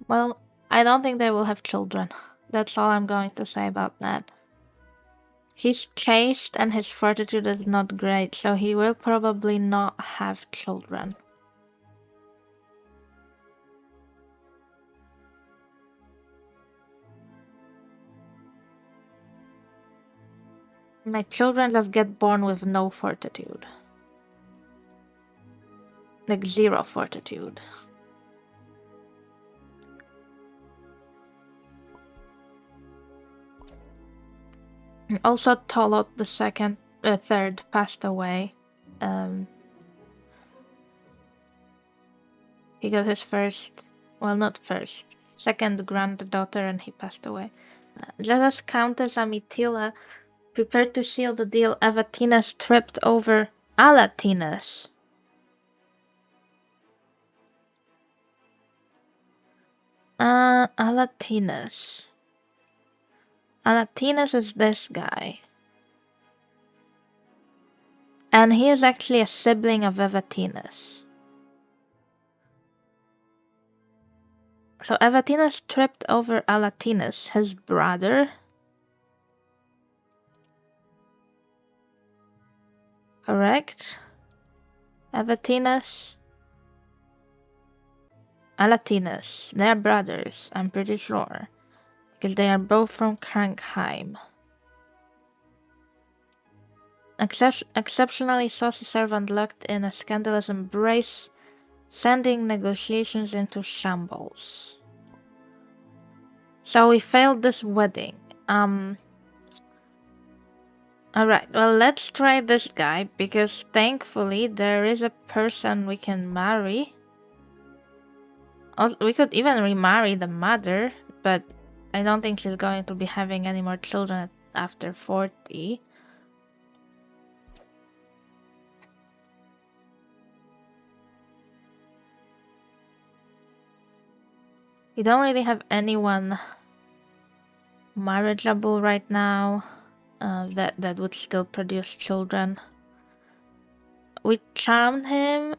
Well, I don't think they will have children. That's all I'm going to say about that. He's chaste and his fortitude is not great, so he will probably not have children. My children just get born with no fortitude. Like, zero fortitude. Also, Tolot the third passed away. He got his first, well, not first, second granddaughter, and he passed away. Let us Countess Amitila prepared to seal the deal. Evatinas tripped over Alatinus. Alatinus. Alatinus is this guy. And he is actually a sibling of Evatinus. So Evatinus tripped over Alatinus, his brother. Correct? Evatinus. Alatinus. They're brothers, I'm pretty sure. Because they are both from Krankheim. Exceptionally saucy servant locked in a scandalous embrace, sending negotiations into shambles. So we failed this wedding. Alright, well, let's try this guy, because thankfully there is a person we can marry. We could even remarry the mother, but I don't think she's going to be having any more children after 40. We don't really have anyone marriageable right now that would still produce children. We charmed him,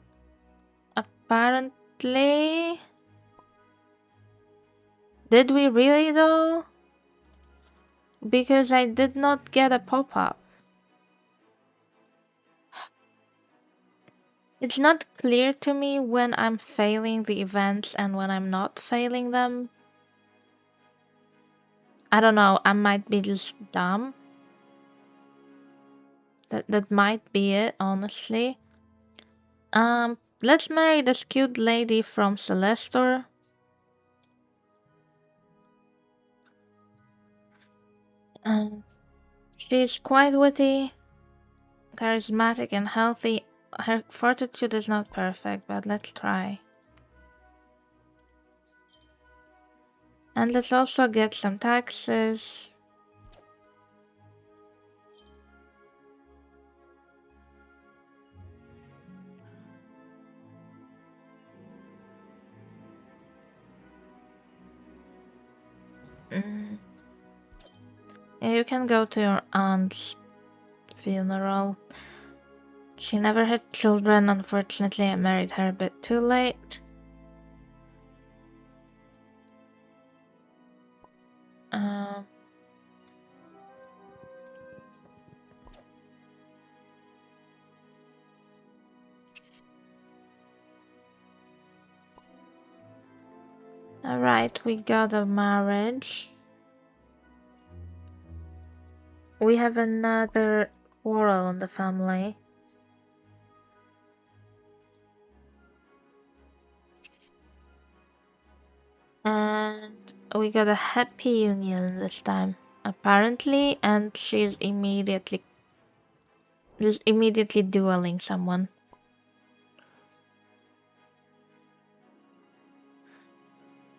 apparently. Did we really though? Because I did not get a pop-up. It's not clear to me when I'm failing the events and when I'm not failing them. I don't know, I might be just dumb. That might be it, honestly. Let's marry this cute lady from Celestor. She's quite witty, charismatic and healthy. Her fortitude is not perfect, but let's try. And let's also get some taxes. Yeah, you can go to your aunt's funeral. She never had children, unfortunately. I married her a bit too late. Alright, we got a marriage. We have another quarrel in the family. And we got a happy union this time, apparently, and she's immediately dueling someone.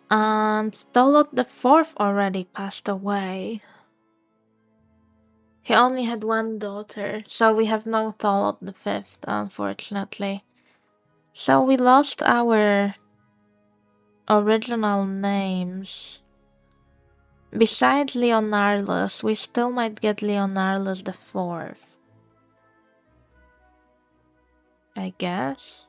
And Stolot the Fourth already passed away. He only had one daughter, so we have no Tholot the Fifth, unfortunately. So we lost our original names. Besides Leonardus, we still might get Leonardus the Fourth, I guess.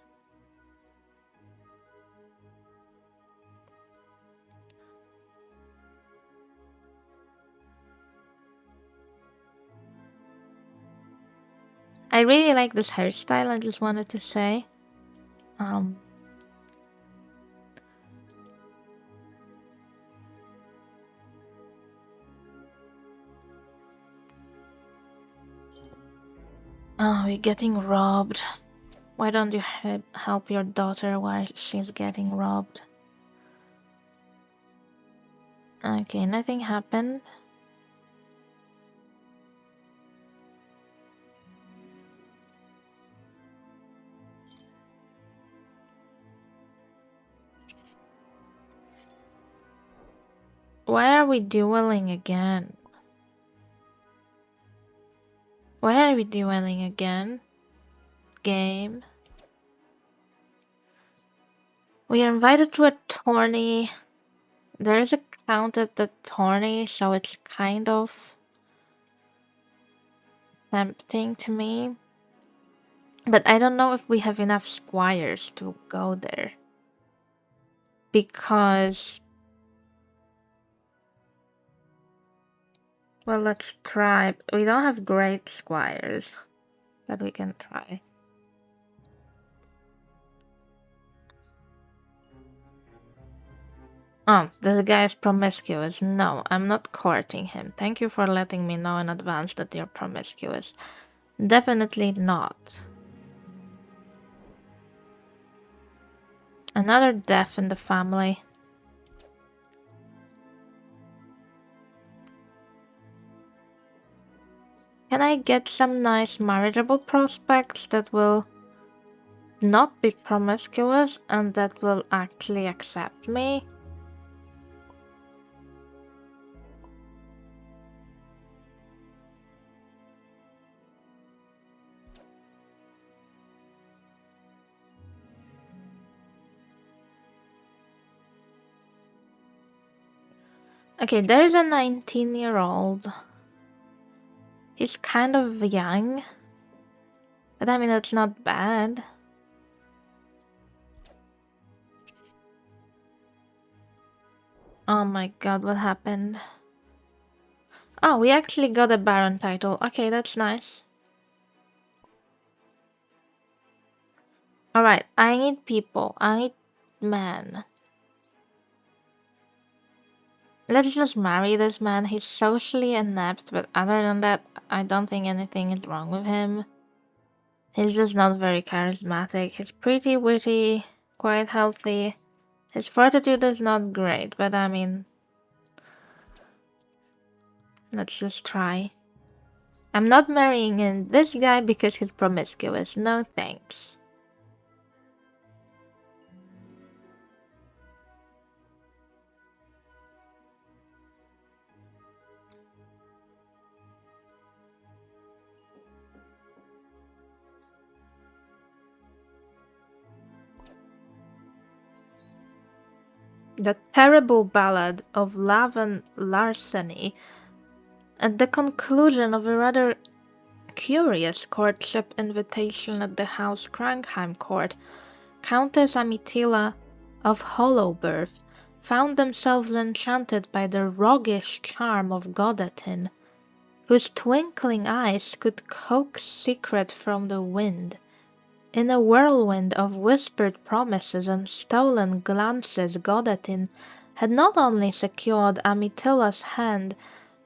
I really like this hairstyle, I just wanted to say. Oh, we're getting robbed. Why don't you help your daughter while she's getting robbed? Okay, nothing happened. Why are we dueling again? Why are we dueling again? Game. We are invited to a tourney. There is a count at the tourney, so it's kind of tempting to me. But I don't know if we have enough squires to go there. Because... well, let's try. We don't have great squires, but we can try. Oh, this guy is promiscuous. No, I'm not courting him. Thank you for letting me know in advance that you're promiscuous. Definitely not. Another death in the family. Can I get some nice marriageable prospects that will not be promiscuous and that will actually accept me? Okay, there's a 19-year-old. He's kind of young. But I mean, that's not bad. Oh my god, what happened? Oh, we actually got a Baron title. Okay, that's nice. Alright, I need people. I need men. Let's just marry this man. He's socially inept, but other than that, I don't think anything is wrong with him. He's just not very charismatic. He's pretty witty, quite healthy. His fortitude is not great, but I mean... let's just try. I'm not marrying in this guy because he's promiscuous. No thanks. The terrible ballad of love and larceny, at the conclusion of a rather curious courtship invitation at the House Krankheim court, Countess Amitila of Hollowbirth found themselves enchanted by the roguish charm of Godatin, whose twinkling eyes could coax secret from the wind. In a whirlwind of whispered promises and stolen glances, Godatin had not only secured Amitila's hand,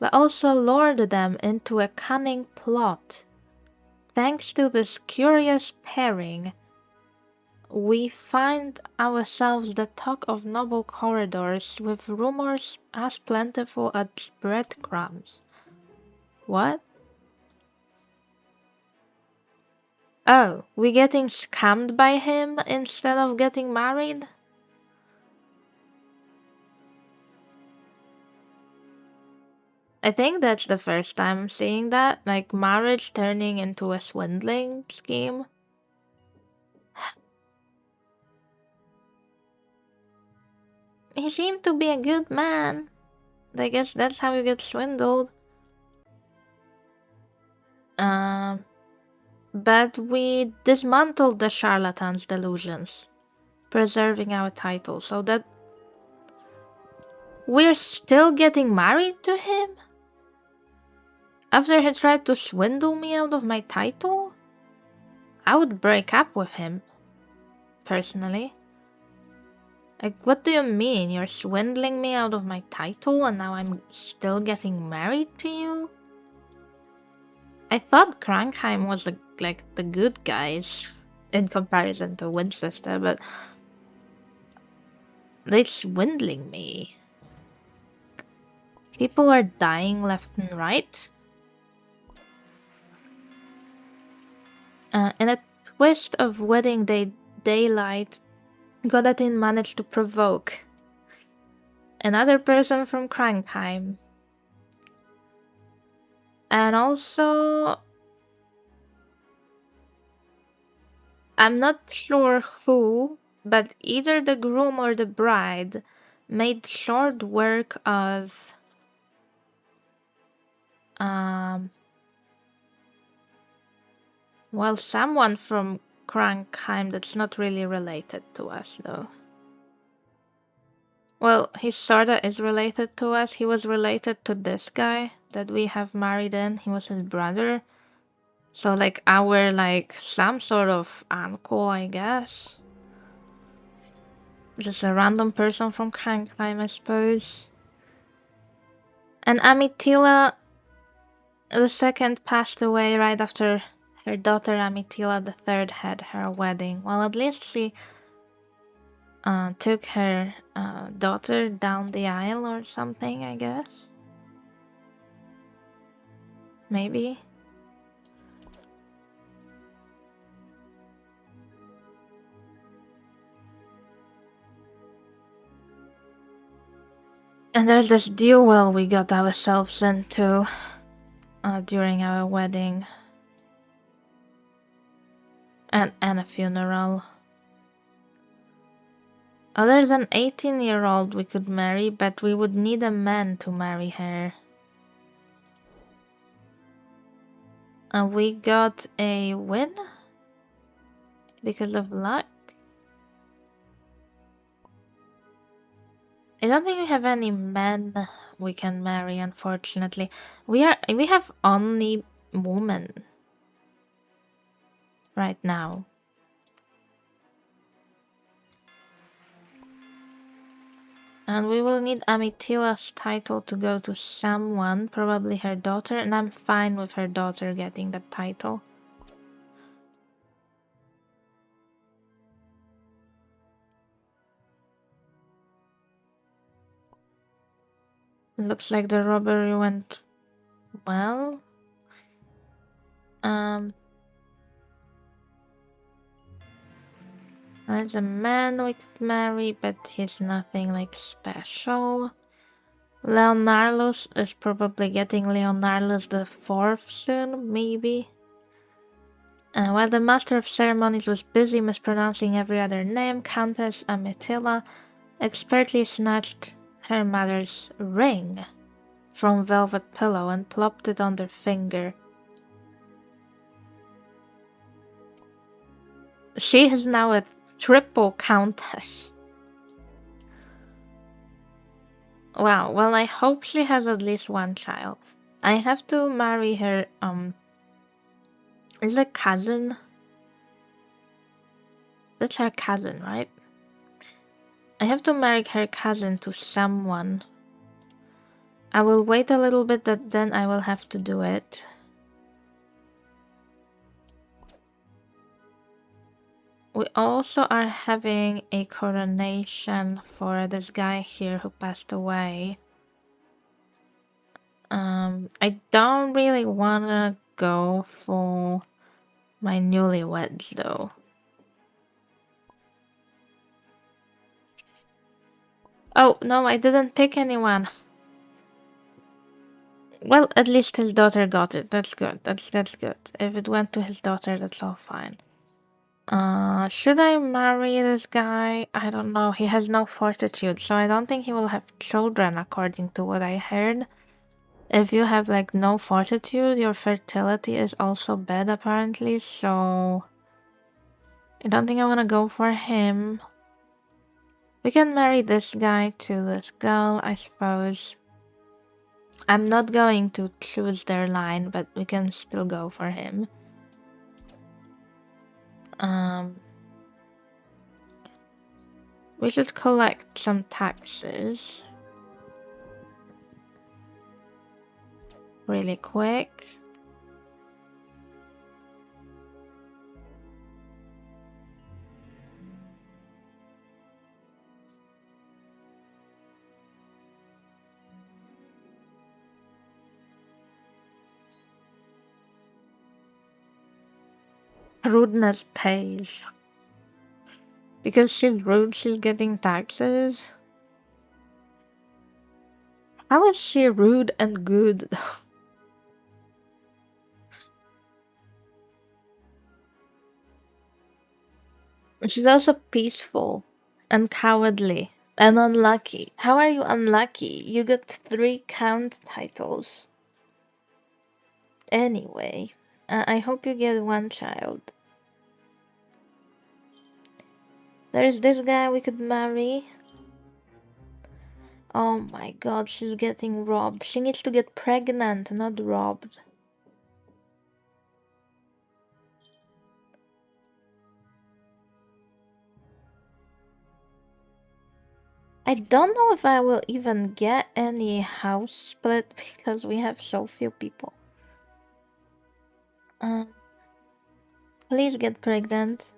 but also lured them into a cunning plot. Thanks to this curious pairing, we find ourselves the talk of noble corridors, with rumors as plentiful as breadcrumbs. What? Oh, we getting scammed by him instead of getting married? I think that's the first time I'm seeing that, like marriage turning into a swindling scheme. He seemed to be a good man. I guess that's how you get swindled. But we dismantled the charlatan's delusions, preserving our title, so that we're still getting married to him? After he tried to swindle me out of my title? I would break up with him, personally. Like, what do you mean? You're swindling me out of my title and now I'm still getting married to you? I thought Krankheim was like the good guys in comparison to Winchester, but they're swindling me. People are dying left and right. In a twist of wedding day daylight, Godatin managed to provoke another person from Krankheim. And also, I'm not sure who, but either the groom or the bride made short work of well, someone from Krankheim that's not really related to us, though. Well, he sorta is related to us. He was related to this guy that we have married in. He was his brother. So, like, some sort of uncle, I guess. Just a random person from Krankheim, I suppose. And Amitila II passed away right after her daughter Amitila III had her wedding. Well, at least she took her daughter down the aisle or something, I guess. Maybe. And there's this duel we got ourselves into during our wedding. And a funeral. Other than 18-year-old we could marry, but we would need a man to marry her. And we got a win? Because of luck? I don't think we have any men we can marry, unfortunately. We have only women right now. And we will need Amitila's title to go to someone, probably her daughter, and I'm fine with her daughter getting the title. Looks like the robbery went well. There's a man we could marry, but he's nothing like special. Leonarlos is probably getting Leonarlos the Fourth soon, maybe. While the master of ceremonies was busy mispronouncing every other name, Countess Amitila expertly snatched her mother's ring from velvet pillow and plopped it on their finger. She is now a triple countess. Wow, well, I hope she has at least one child. I have to marry her, is it cousin? That's her cousin, right? I have to marry her cousin to someone. I will wait a little bit, then I will have to do it. We also are having a coronation for this guy here who passed away. I don't really wanna go for my newlyweds though. Oh, no, I didn't pick anyone. Well, at least his daughter got it. That's good. That's good. If it went to his daughter, that's all fine. Should I marry this guy? I don't know. He has no fortitude, so I don't think he will have children, according to what I heard. If you have, like, no fortitude, your fertility is also bad, apparently, so I don't think I want to go for him. We can marry this guy to this girl, I suppose. I'm not going to choose their line, but we can still go for him. We should collect some taxes. Really quick. Rudeness pays. Because she's rude, she's getting taxes. How is she rude and good? She's also peaceful and cowardly and unlucky. How are you unlucky? You got 3 count titles. Anyway, I hope you get 1 child. There's this guy we could marry. Oh my god, she's getting robbed. She needs to get pregnant, not robbed. I don't know if I will even get any house split because we have so few people. Please get pregnant.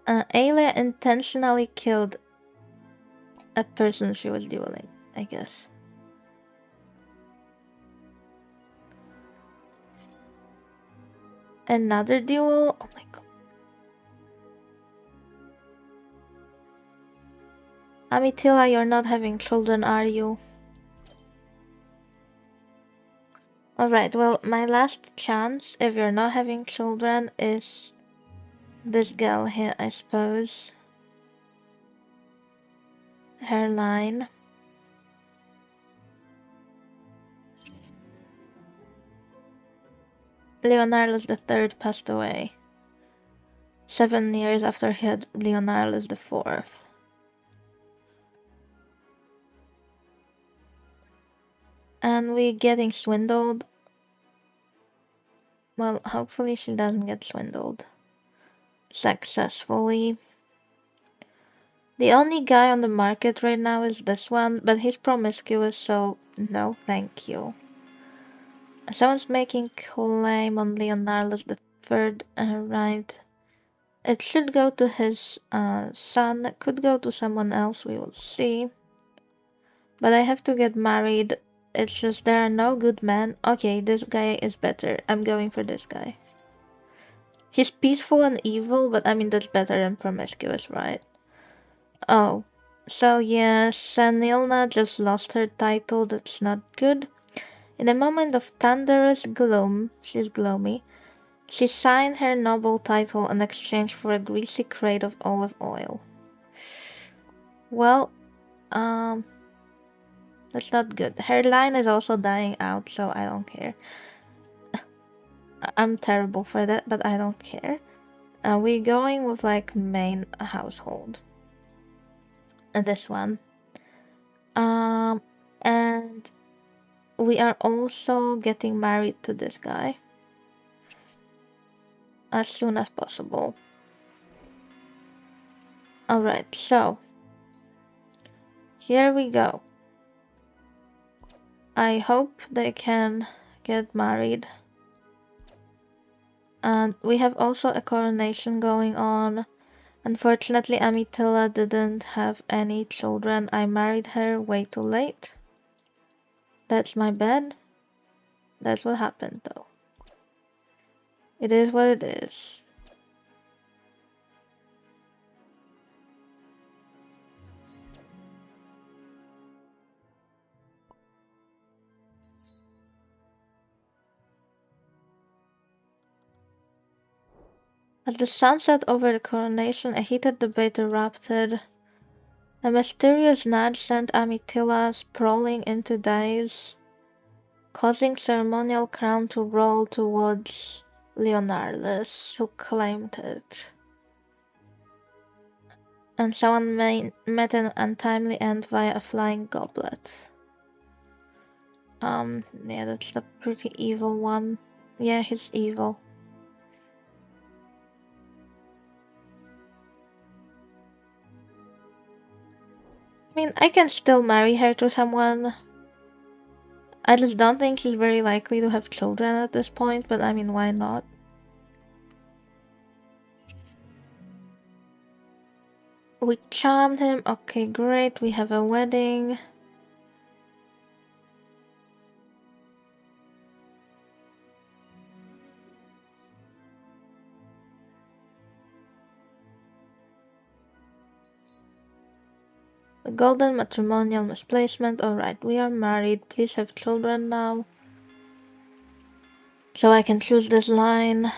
Ayla intentionally killed a person she was dueling, I guess. Another duel? Oh my god. Amitila, you're not having children, are you? Alright, well, my last chance, if you're not having children, is this girl here, I suppose. Hairline. Leonardus III passed away 7 years after he had Leonardus IV. And we getting swindled. Well, hopefully she doesn't get swindled successfully. The only guy on the market right now is this one, but he's promiscuous, so no thank you. Someone's making claim on Leonardus III, right. It should go to his son, it could go to someone else, we will see. But I have to get married, it's just there are no good men. Okay, this guy is better, I'm going for this guy. He's peaceful and evil, but I mean that's better than promiscuous, right? Oh, so yeah, Sanilna just lost her title, that's not good. In a moment of thunderous gloom, she's gloomy, she signed her noble title in exchange for a greasy crate of olive oil. Well, that's not good. Her line is also dying out, so I don't care. I'm terrible for that, but I don't care. We're going with like main household. And this one. And we are also getting married to this guy as soon as possible. Alright, so here we go. I hope they can get married. And we have also a coronation going on. Unfortunately, Amitilla didn't have any children. I married her way too late. That's my bad. That's what happened though. It is what it is. As the sun set over the coronation, a heated debate erupted. A mysterious nudge sent Amitilla sprawling into daze, causing ceremonial crown to roll towards Leonardus, who claimed it. And someone met an untimely end via a flying goblet. Yeah, that's the pretty evil one. Yeah, he's evil. I mean, I can still marry her to someone. I just don't think she's very likely to have children at this point, but I mean, why not? We charmed him. Okay, great. We have a wedding. The golden matrimonial misplacement. Alright, we are married. Please have children now. So I can choose this line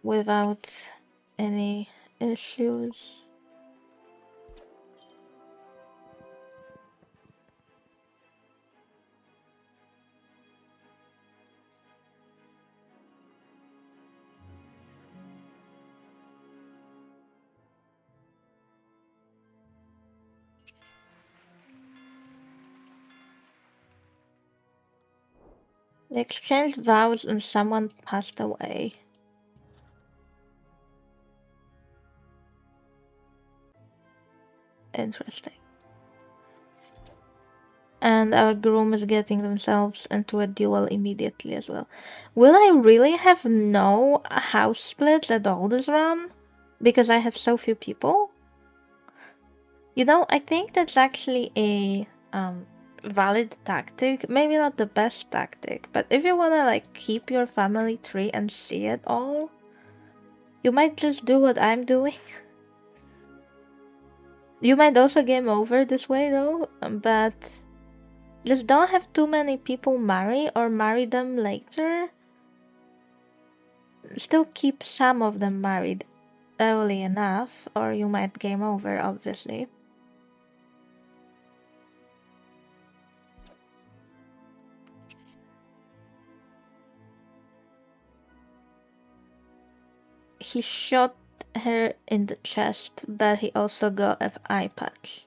without any issues. They exchanged vows and someone passed away. Interesting. And our groom is getting themselves into a duel immediately as well. Will I really have no house splits at all this run? Because I have so few people? You know, I think that's actually a valid tactic. Maybe not the best tactic, but if you wanna like keep your family tree and see it all, you might just do what I'm doing. You might also game over this way though, but just don't have too many people marry or marry them later. Still keep some of them married early enough, or you might game over, obviously. He shot her in the chest, but he also got an eye patch.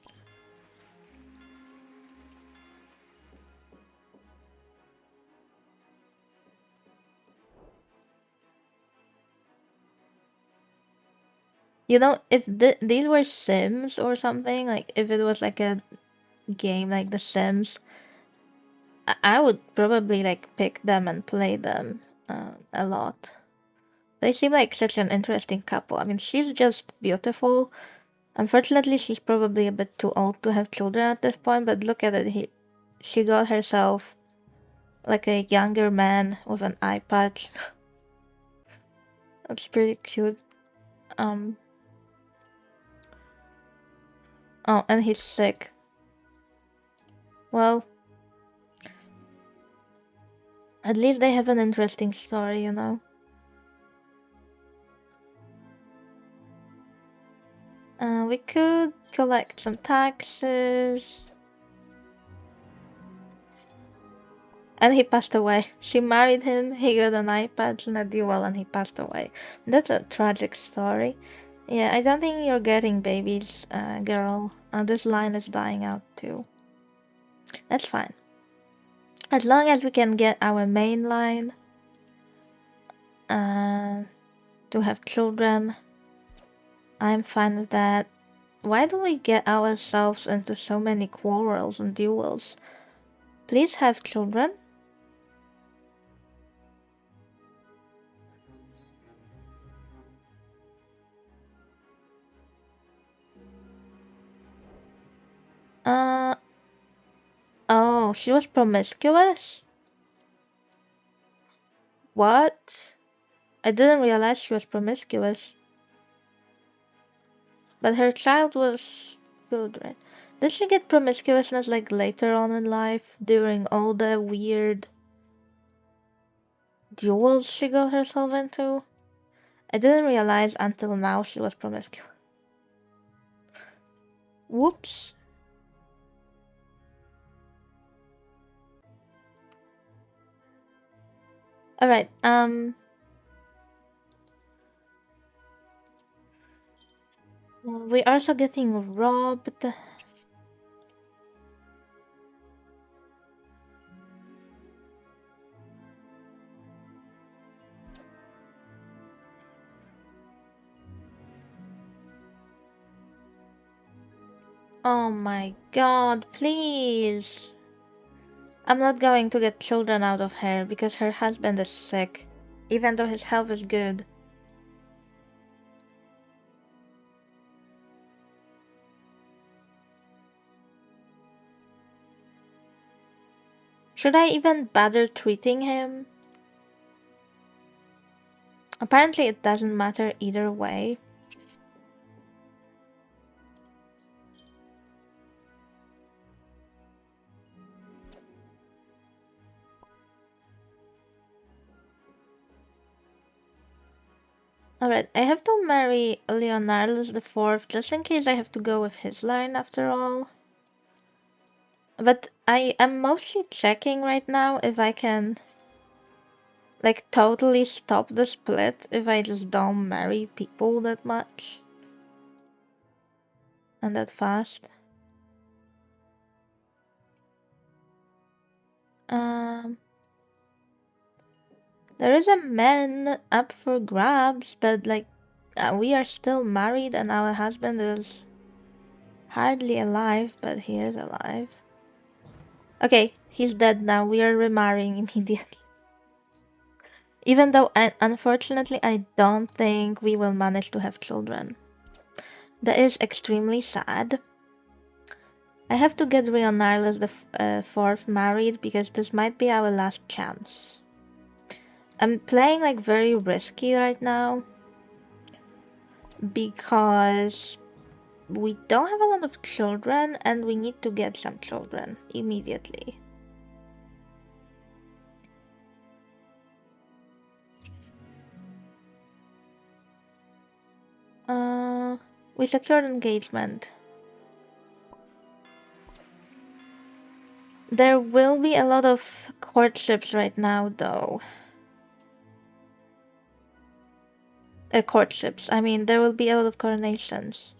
You know, if these were Sims or something, like if it was like a game like The Sims, I would probably like pick them and play them a lot. They seem like such an interesting couple. I mean, she's just beautiful. Unfortunately, she's probably a bit too old to have children at this point, but look at it. She got herself like a younger man with an eye patch. That's pretty cute. Oh, and he's sick. Well, at least they have an interesting story, you know? We could collect some taxes. And he passed away. She married him, he got an eye patch and a duel, and he passed away. That's a tragic story. Yeah, I don't think you're getting babies, girl. This line is dying out too. That's fine. As long as we can get our main line to have children, I'm fine with that. Why do we get ourselves into so many quarrels and duels? Please have children. Oh, she was promiscuous? What? I didn't realize she was promiscuous. But her child was good, right? Did she get promiscuousness like later on in life during all the weird duels she got herself into? I didn't realize until now she was promiscuous. Whoops. Alright, we're also getting robbed. Oh my god, please. I'm not going to get children out of her because her husband is sick, even though his health is good. Should I even bother treating him? Apparently it doesn't matter either way. Alright, I have to marry Leonardus IV just in case I have to go with his line after all. But I am mostly checking right now if I can like totally stop the split if I just don't marry people that much. And that fast. There is a man up for grabs, but like we are still married and our husband is hardly alive, but he is alive. Okay, he's dead now. We are remarrying immediately. Even though, unfortunately, I don't think we will manage to have children. That is extremely sad. I have to get Leonardus the fourth married because this might be our last chance. I'm playing like very risky right now because we don't have a lot of children and we need to get some children immediately. We secured engagement. There will be a lot of courtships right now, though. Courtships. I mean, there will be a lot of coronations.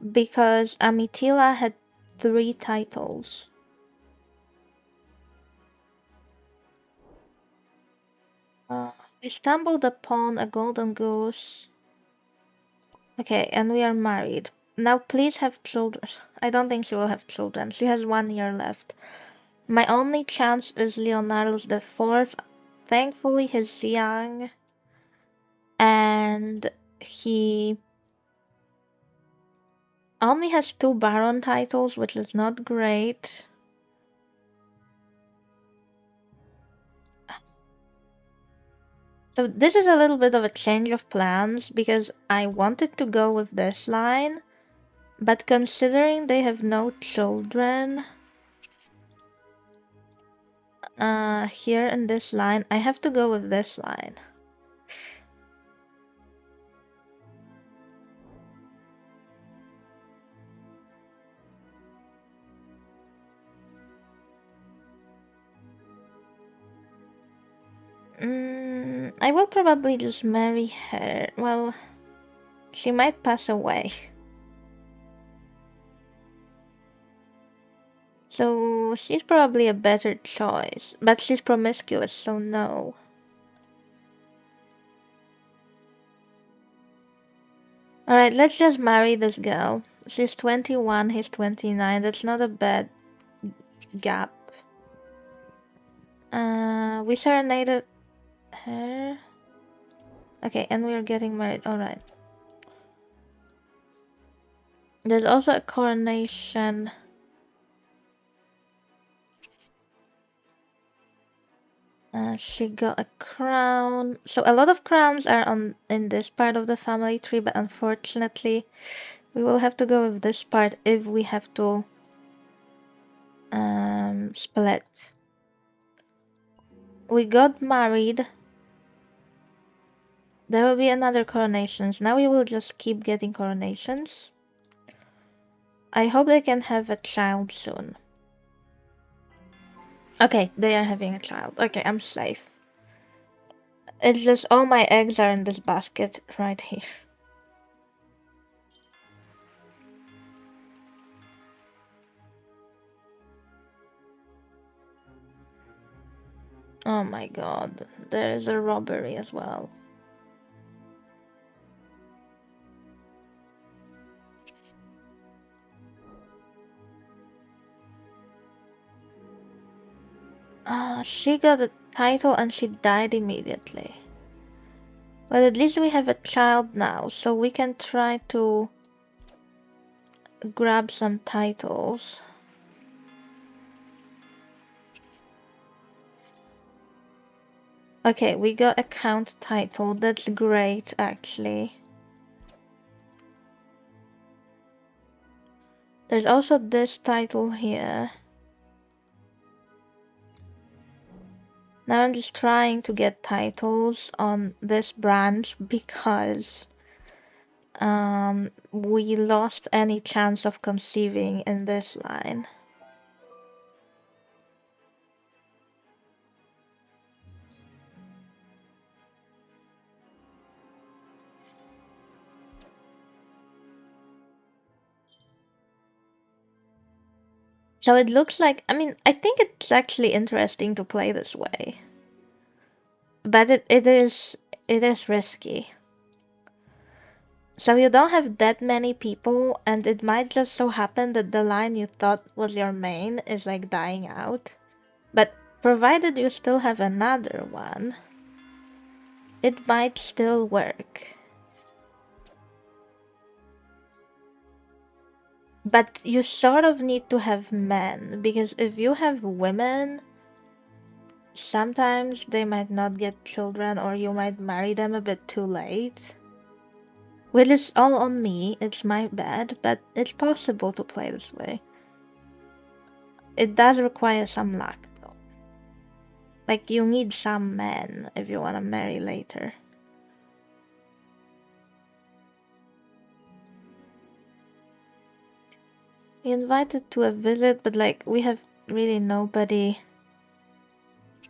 Because Amitila had 3 titles. We stumbled upon a golden goose. Okay, and we are married. Now please have children. I don't think she will have children. She has 1 year left. My only chance is Leonardus the Fourth. Thankfully, he's young. And he only has 2 Baron titles, which is not great. So this is a little bit of a change of plans because I wanted to go with this line, but considering they have no children here in this line, I have to go with this line. I will probably just marry her. Well, she might pass away. So she's probably a better choice. But she's promiscuous, so no. Alright, let's just marry this girl. She's 21, he's 29. That's not a bad gap. We serenaded her. Okay, and we're getting married. Alright. There's also a coronation. She got a crown. So a lot of crowns are in this part of the family tree, but unfortunately, we will have to go with this part if we have to split. We got married. There will be another coronations. Now we will just keep getting coronations. I hope they can have a child soon. Okay, they are having a child. Okay, I'm safe. It's just all my eggs are in this basket right here. Oh my god, there is a robbery as well. She got a title and she died immediately. Well, at least we have a child now, so we can try to grab some titles. Okay, we got a count title. That's great, actually. There's also this title here. Now I'm just trying to get titles on this branch because we lost any chance of conceiving in this line. So it looks like, I mean, I think it's actually interesting to play this way. But it is risky. So you don't have that many people, and it might just so happen that the line you thought was your main is like dying out. But provided you still have another one, it might still work. But you sort of need to have men, because if you have women, sometimes they might not get children or you might marry them a bit too late. Which is all on me, it's my bad, but it's possible to play this way. It does require some luck though. Like, you need some men if you want to marry later. We invited to a visit, but like, we have really nobody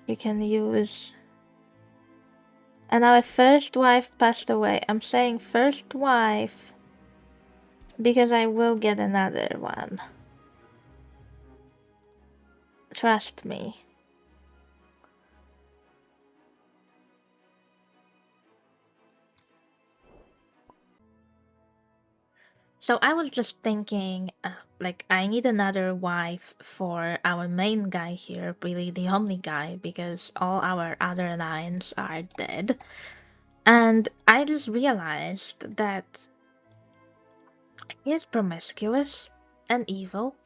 we can use. And our first wife passed away. I'm saying first wife because I will get another one. Trust me. So I was just thinking, like, I need another wife for our main guy here, really the only guy, because all our other lines are dead. And I just realized that he is promiscuous and evil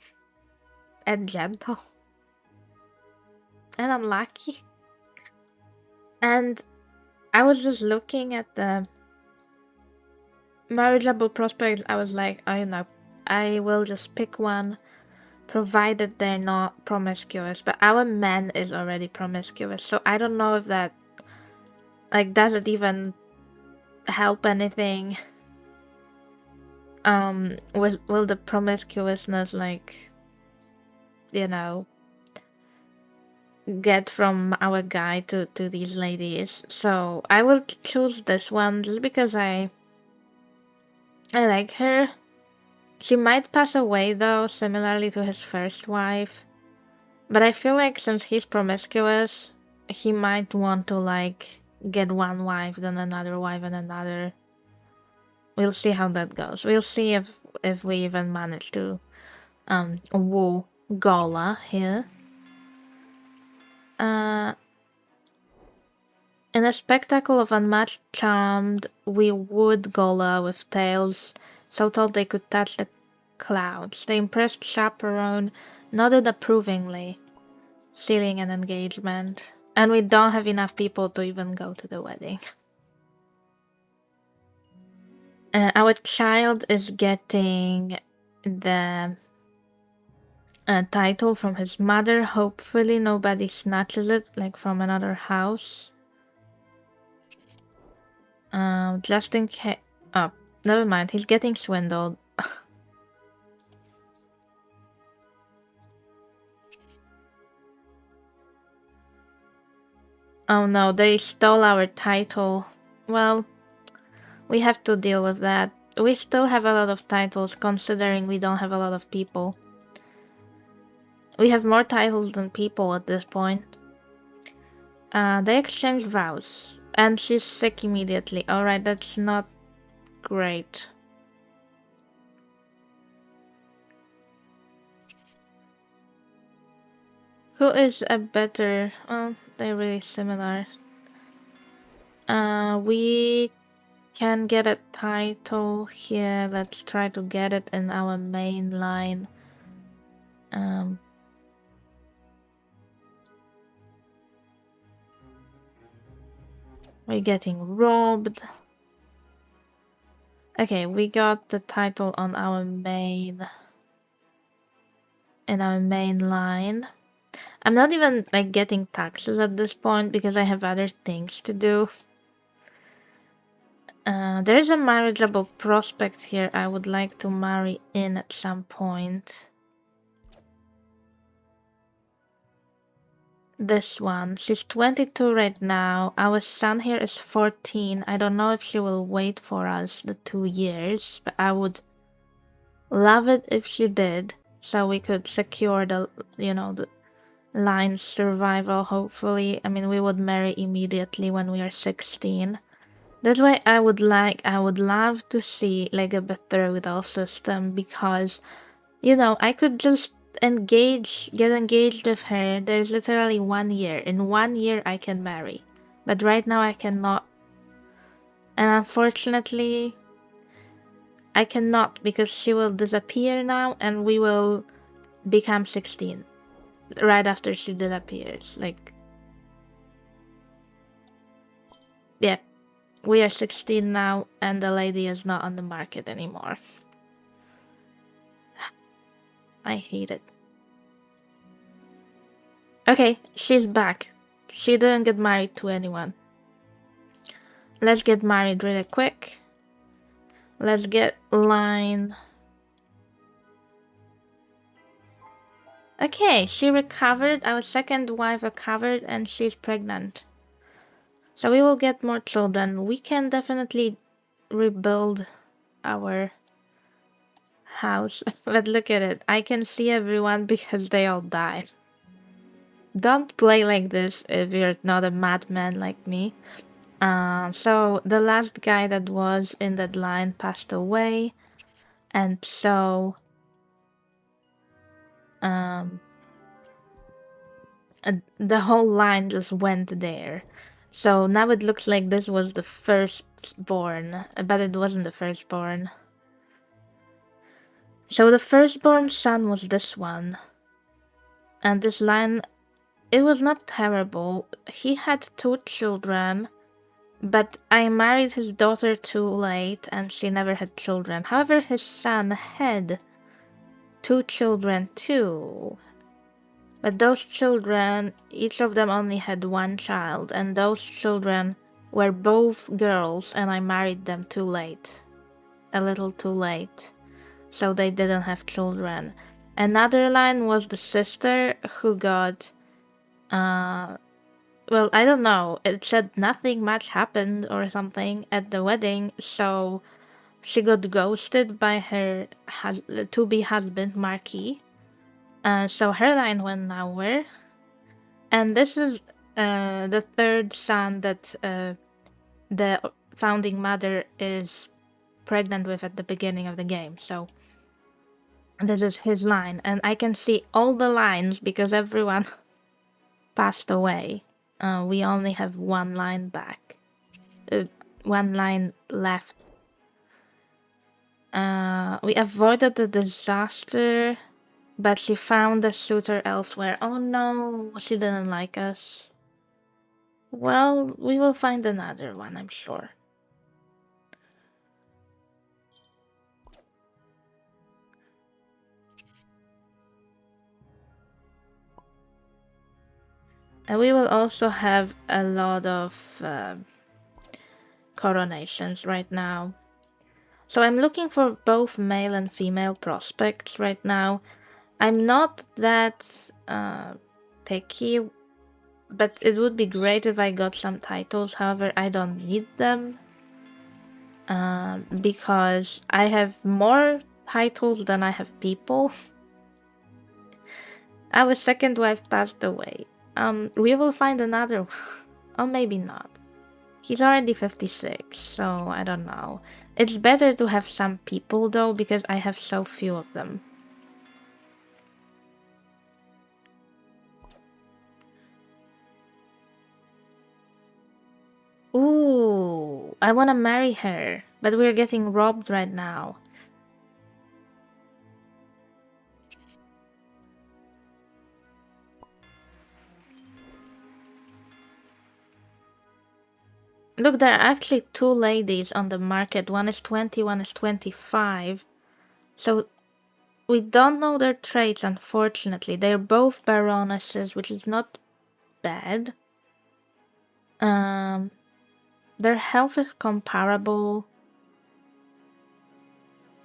and gentle and unlucky. And I was just looking at the marriageable prospects. I was like, oh, you know, I will just pick one provided they're not promiscuous. But our man is already promiscuous, so I don't know if that, like, does it even help anything? Will the promiscuousness, like, you know, get from our guy to these ladies? So I will choose this one just because I like her. She might pass away though, similarly to his first wife. But I feel like since he's promiscuous, he might want to, like, get one wife, then another wife, and another. we'll see how that goes. We'll see if we even manage to woo Gola here. In a spectacle of unmatched charm, we wooed Gola with tales so tall they could touch the clouds. The impressed chaperone nodded approvingly, sealing an engagement. And we don't have enough people to even go to the wedding. Our child is getting the title from his mother. Hopefully nobody snatches it, like from another house. Just in case... Oh, never mind. He's getting swindled. Oh no, they stole our title. Well, we have to deal with that. We still have a lot of titles, considering we don't have a lot of people. We have more titles than people at this point. They exchange vows. And she's sick immediately. Alright, that's not great. Who is a better... Well, they're really similar. We can get a title here. Let's try to get it in our main line. We're getting robbed. Okay, we got the title on our main... in our main line. I'm not even like getting taxes at this point because I have other things to do. There's a marriageable prospect here I would like to marry in at some point. This one. She's 22 right now. Our son here is 14. I don't know if she will wait for us the 2 years, but I would love it if she did, so we could secure the, you know, the line's survival, hopefully. I mean, we would marry immediately when we are 16. That's why I would love to see like a betrothal system, because, you know, I could just get engaged with her. There's literally 1 year. In 1 year I can marry. But right now I cannot. And unfortunately, I cannot, because she will disappear now and we will become 16. Right after she disappears. Like, yeah. We are 16 now, and the lady is not on the market anymore. I hate it. Okay, she's back. She didn't get married to anyone. Let's get married really quick. Let's get line. Okay, she recovered. Our second wife recovered, and she's pregnant. So we will get more children. We can definitely rebuild our house. But look at it. I can see everyone because they all died. Don't play like this if you're not a madman like me. So the last guy that was in that line passed away. And so... the whole line just went there. So now it looks like this was the firstborn, but it wasn't the firstborn. So the firstborn son was this one. And this line, it was not terrible. He had 2 children, but I married his daughter too late and she never had children. However, his son had 2 children too. But those children, each of them only had 1 child, and those children were both girls, and I married them too late. A little too late. So they didn't have children. Another line was the sister who got... well, I don't know. It said nothing much happened or something at the wedding, so she got ghosted by her to-be husband, Marquis. So her line went nowhere. And this is the third son that the founding mother is pregnant with at the beginning of the game. So this is his line, and I can see all the lines because everyone passed away. We only have one line back. One line left. We avoided the disaster, but she found a suitor elsewhere. Oh no, she didn't like us. Well, we will find another one, I'm sure. And we will also have a lot of coronations right now. So I'm looking for both male and female prospects right now. I'm not that picky, but it would be great if I got some titles. However, I don't need them because I have more titles than I have people. Our second wife passed away. We will find another one. Or maybe not. He's already 56, so I don't know. It's better to have some people though, because I have so few of them. Ooh, I wanna marry her, but we're getting robbed right now. Look, there are actually two ladies on the market. One is 20, one is 25. So we don't know their traits, unfortunately. They're both baronesses, which is not bad. Their health is comparable.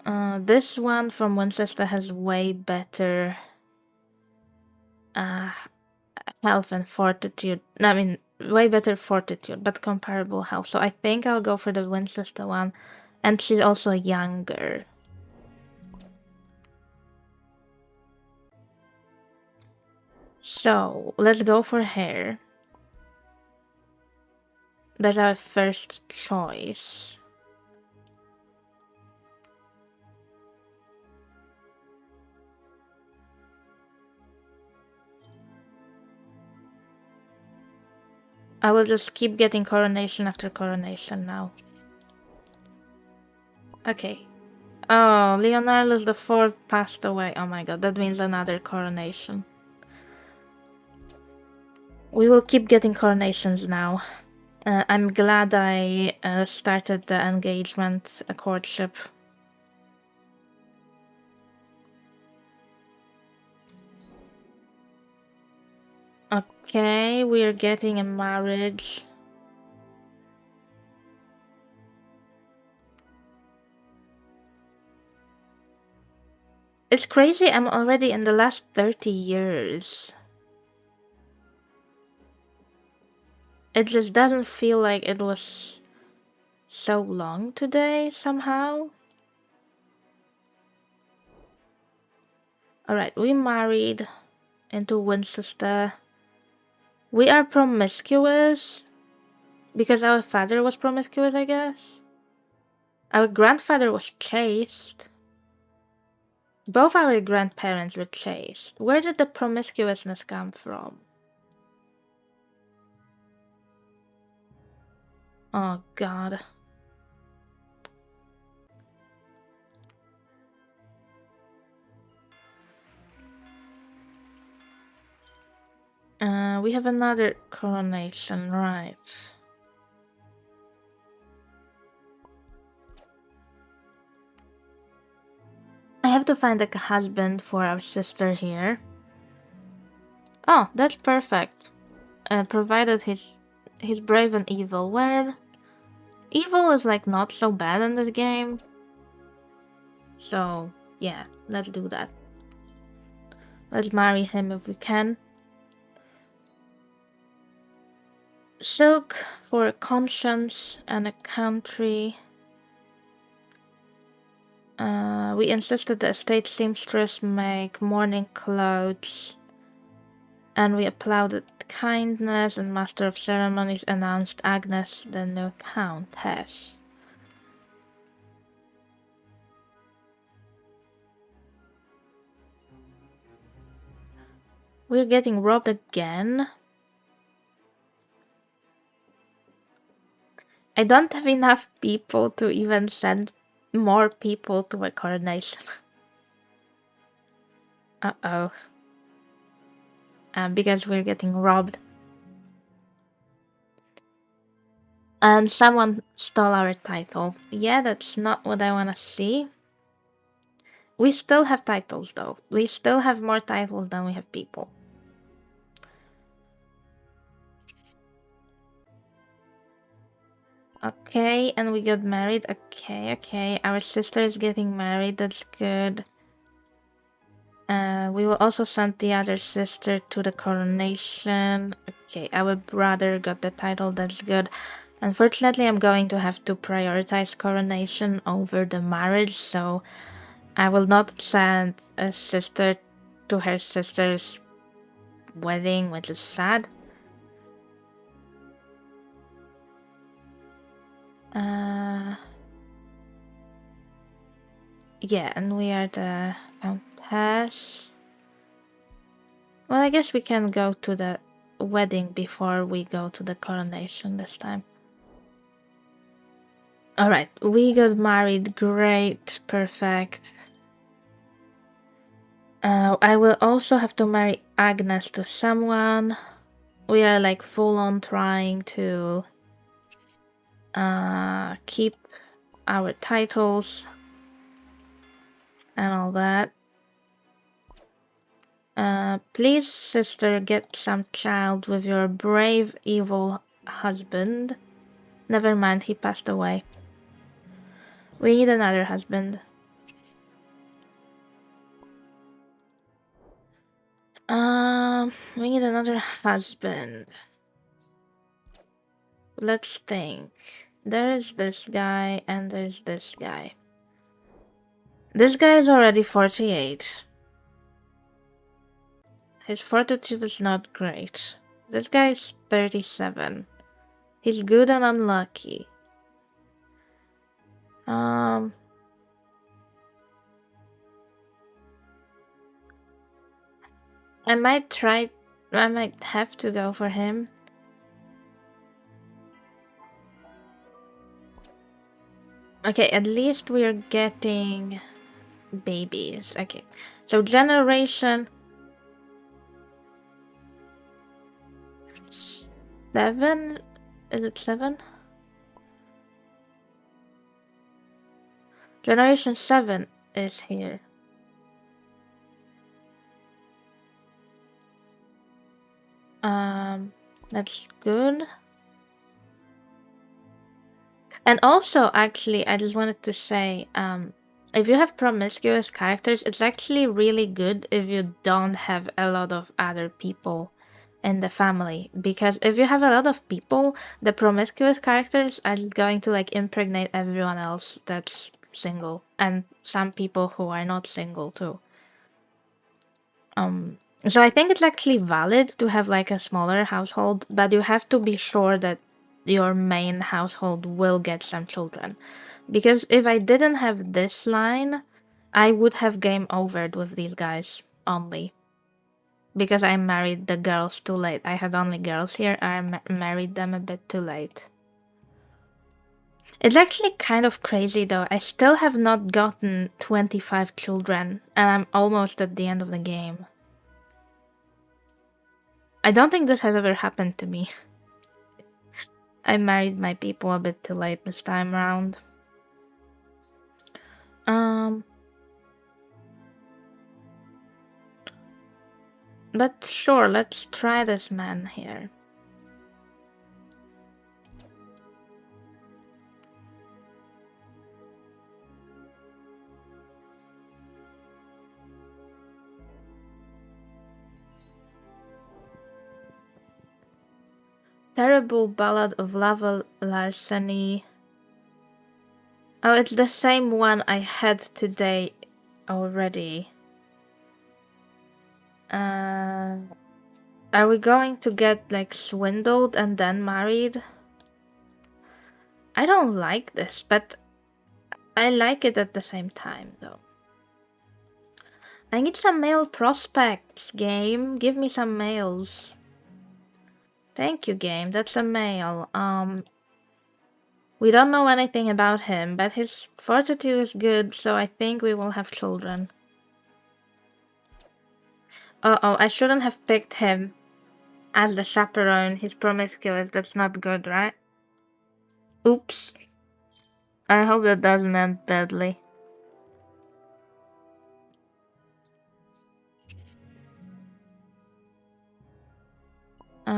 This one from Winchester has way better health and fortitude. I mean, way better fortitude, but comparable health. So I think I'll go for the Winchester one. And she's also younger. So let's go for her. That's our first choice. I will just keep getting coronation after coronation now. Okay. Oh, Leonardus IV passed away. Oh my god, that means another coronation. We will keep getting coronations now. I'm glad I started the engagement courtship. Okay, we're getting a marriage. It's crazy, I'm already in the last 30 years. It just doesn't feel like it was so long today, somehow. Alright, we married into Winchester. We are promiscuous. Because our father was promiscuous, I guess. Our grandfather was chaste. Both our grandparents were chaste. Where did the promiscuousness come from? Oh god. We have another coronation, right. I have to find a husband for our sister here. Oh, that's perfect. Provided he's brave and evil. Well, evil is like not so bad in this game. So, yeah, let's do that. Let's marry him if we can. Silk for a conscience and a country. We insisted the estate seamstress make mourning clothes. And we applauded kindness, and master of ceremonies announced Agnes the new countess. We're getting robbed again. I don't have enough people to even send more people to a coronation. Uh-oh. Because we're getting robbed. And someone stole our title. Yeah, that's not what I want to see. We still have titles, though. We still have more titles than we have people. Okay, and we got married. Okay. Our sister is getting married. That's good. We will also send the other sister to the coronation. Okay, our brother got the title. That's good. Unfortunately, I'm going to have to prioritize coronation over the marriage, so I will not send a sister to her sister's wedding, which is sad. Yeah, and we are the countess. Well, I guess we can go to the wedding before we go to the coronation this time. Alright, we got married. Great. Perfect. I will also have to marry Agnes to someone. We are like full on trying to keep our titles and all that. Please, sister, get some child with your brave, evil husband. Never mind, he passed away. We need another husband. We need another husband. Let's think. There is this guy and there's this guy. This guy is already 48. His fortitude is not great. This guy is 37. He's good and unlucky. I might have to go for him. Okay, at least we're getting babies. Okay, so generation 7? Is it 7? Generation 7 is here. That's good. And also, actually, I just wanted to say, if you have promiscuous characters, it's actually really good if you don't have a lot of other people in the family. Because if you have a lot of people, the promiscuous characters are going to like impregnate everyone else that's single. And some people who are not single too. So I think it's actually valid to have like a smaller household, but you have to be sure that your main household will get some children. Because if I didn't have this line, I would have game overed with these guys only. Because I married the girls too late. I had only girls here, I married them a bit too late. It's actually kind of crazy though. I still have not gotten 25 children, and I'm almost at the end of the game. I don't think this has ever happened to me. I married my people a bit too late this time around. But sure, let's try this man here. Terrible Ballad of Lava Larceny. Oh, it's the same one I had today already. Are we going to get like swindled and then married? I don't like this, but I like it at the same time though. I need some male prospects, game. Give me some males. Thank you, game. That's a male. We don't know anything about him, but his fortitude is good, so I think we will have children. Uh-oh, I shouldn't have picked him as the chaperone. He's promiscuous. That's not good, right? Oops. I hope that doesn't end badly.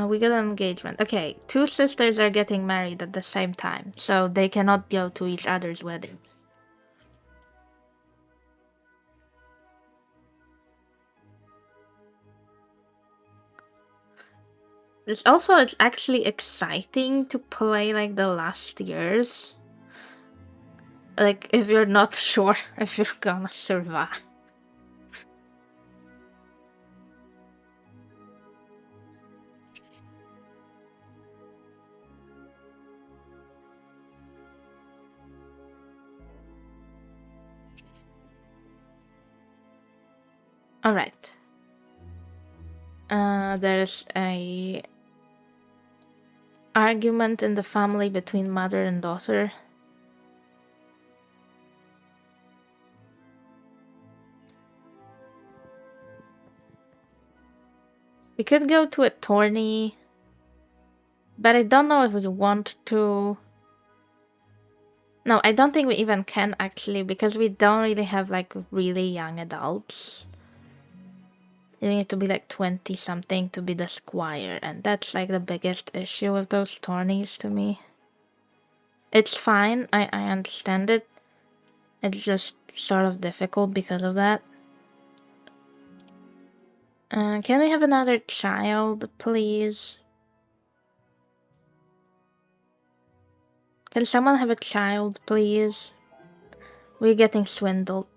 We got an engagement. Okay, two sisters are getting married at the same time, so they cannot go to each other's wedding. It's actually exciting to play like the last years. Like, if you're not sure if you're gonna survive. Alright. There's a argument in the family between mother and daughter. We could go to attorney, but I don't know if we want to. No, I don't think we even can actually, because we don't really have like really young adults. You need to be like 20 something to be the squire, and that's like the biggest issue with those tourneys to me. It's fine, I understand it. It's just sort of difficult because of that. Can we have another child, please? Can someone have a child, please? We're getting swindled.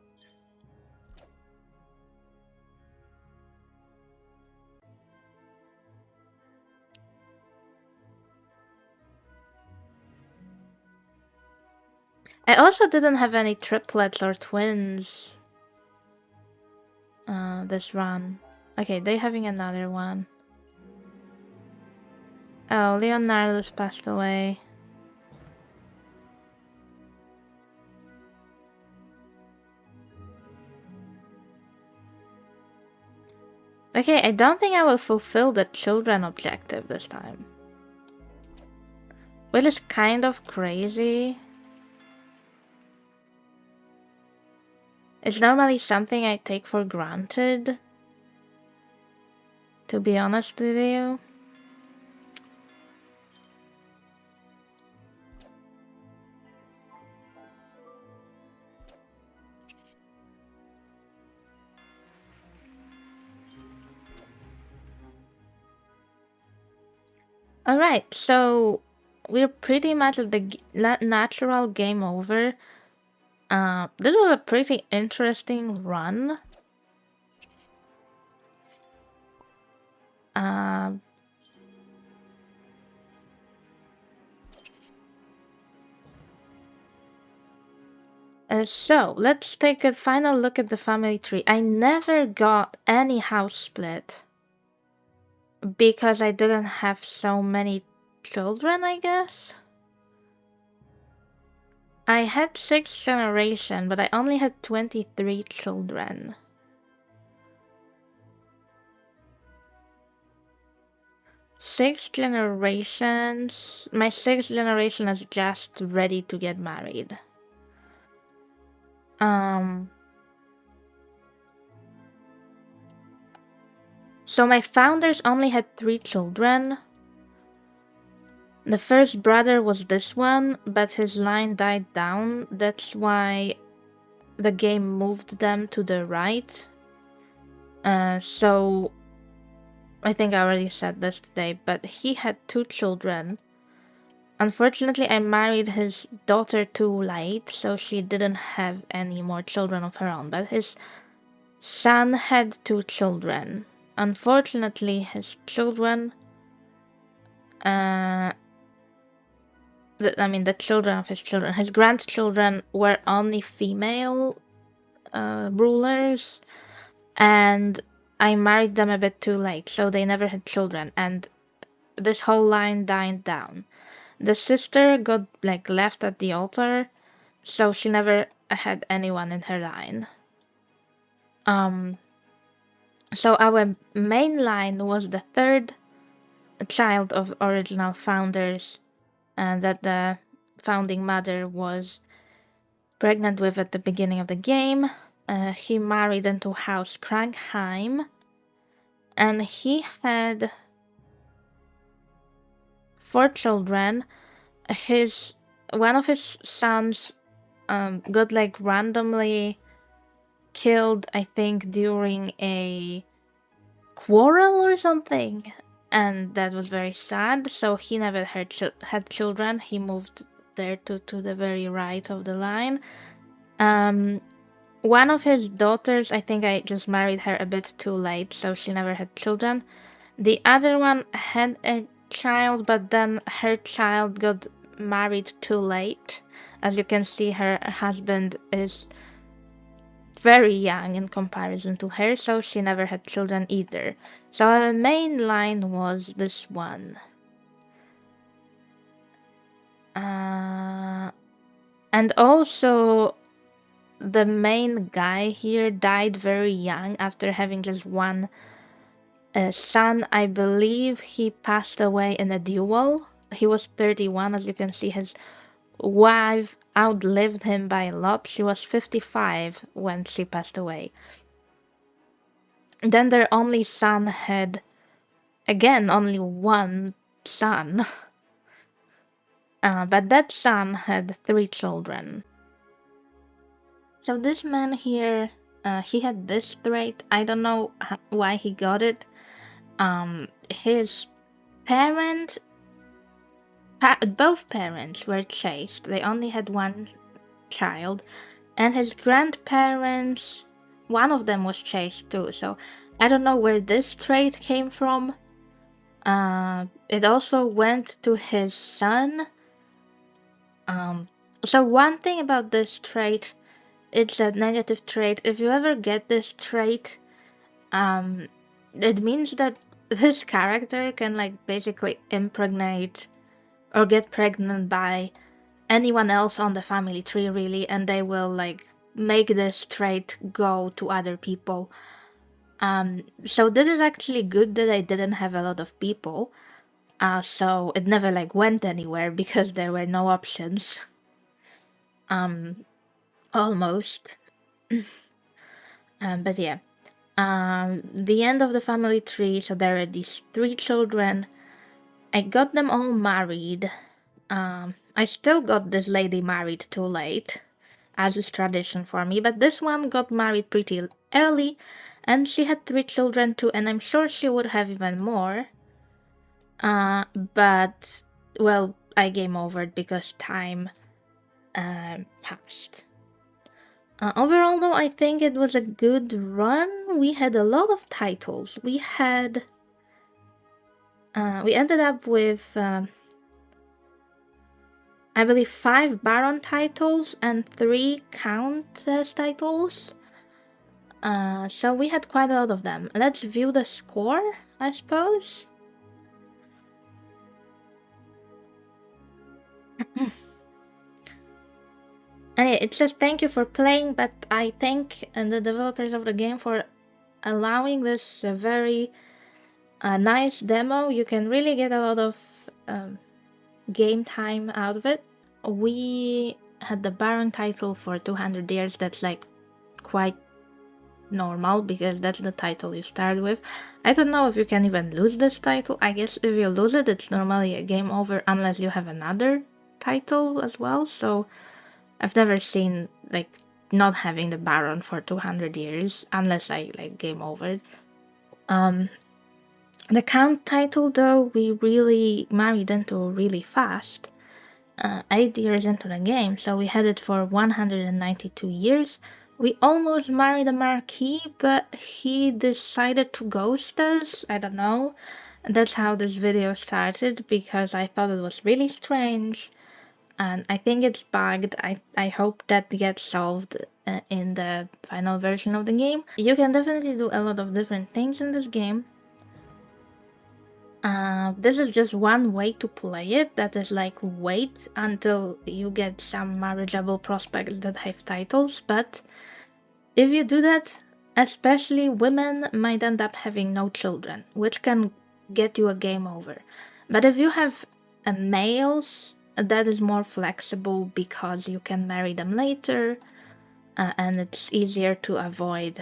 I also didn't have any triplets or twins this run. Okay, they're having another one. Oh, Leonardo's passed away. Okay, I don't think I will fulfill the children objective this time. Which is kind of crazy. It's normally something I take for granted, to be honest with you. Alright, so we're pretty much at the natural game over. This was a pretty interesting run. So, let's take a final look at the family tree. I never got any house split because I didn't have so many children, I guess? I had 6 generations, but I only had 23 children. Six generations. My 6th generation is just ready to get married. So my founders only had 3 children. The first brother was this one, but his line died down. That's why the game moved them to the right. So I think I already said this today, but he had 2 children. Unfortunately, I married his daughter too late, so she didn't have any more children of her own, but his son had 2 children. Unfortunately, his children, the children of his children, his grandchildren were only female rulers, and I married them a bit too late, so they never had children, and this whole line died down. The sister got like left at the altar, so she never had anyone in her line. So our main line was the third child of original founders, and that the founding mother was pregnant with at the beginning of the game. He married into House Krankheim, and he had 4 children. One of his sons got like randomly killed, I think, during a quarrel or something, and that was very sad. So he never had children. He moved there to the very right of the line. One of his daughters, I think I just married her a bit too late, so she never had children. The other one had a child, but then her child got married too late. As you can see, her husband is very young in comparison to her, so she never had children either. So our main line was this one. And also, the main guy here died very young after having just one son. I believe he passed away in a duel. He was 31, as you can see. His wife outlived him by a lot. She was 55 when she passed away. Then their only son had, again, only one son. But that son had 3 children. So this man here, he had this trait. I don't know why he got it. His parent, both parents were chaste. They only had one child. And his grandparents, one of them was chaste too. So I don't know where this trait came from. It also went to his son. So one thing about this trait, it's a negative trait. If you ever get this trait, it means that this character can like basically impregnate or get pregnant by anyone else on the family tree, really, and they will like make this trait go to other people. So this is actually good that I didn't have a lot of people. So it never like went anywhere because there were no options. Almost. But yeah. The end of the family tree, so there are these 3 children. I got them all married. I still got this lady married too late, as is tradition for me, but this one got married pretty early, and she had 3 children too, and I'm sure she would have even more. But, well, I game overed because time passed. Overall, though, I think it was a good run. We had a lot of titles. We ended up with, I believe, 5 Baron titles and 3 Countess titles. So we had quite a lot of them. Let's view the score, I suppose. Anyway, it says thank you for playing, but I thank the developers of the game for allowing this very nice demo. You can really get a lot of game time out of it. We had the Baron title for 200 years. That's like quite normal because that's the title you start with. I don't know if you can even lose this title. I guess if you lose it, it's normally a game over unless you have another title as well. So I've never seen like not having the Baron for 200 years unless I like game over. The Count title, though, we really married into really fast. 8 years into the game, so we had it for 192 years. We almost married a Marquis, but he decided to ghost us. I don't know. That's how this video started, because I thought it was really strange. and I think it's bugged. I hope that gets solved in the final version of the game. You can definitely do a lot of different things in this game. This is just one way to play it, that is like wait until you get some marriageable prospects that have titles, but if you do that, especially women might end up having no children, which can get you a game over. But if you have males, that is more flexible because you can marry them later, and it's easier to avoid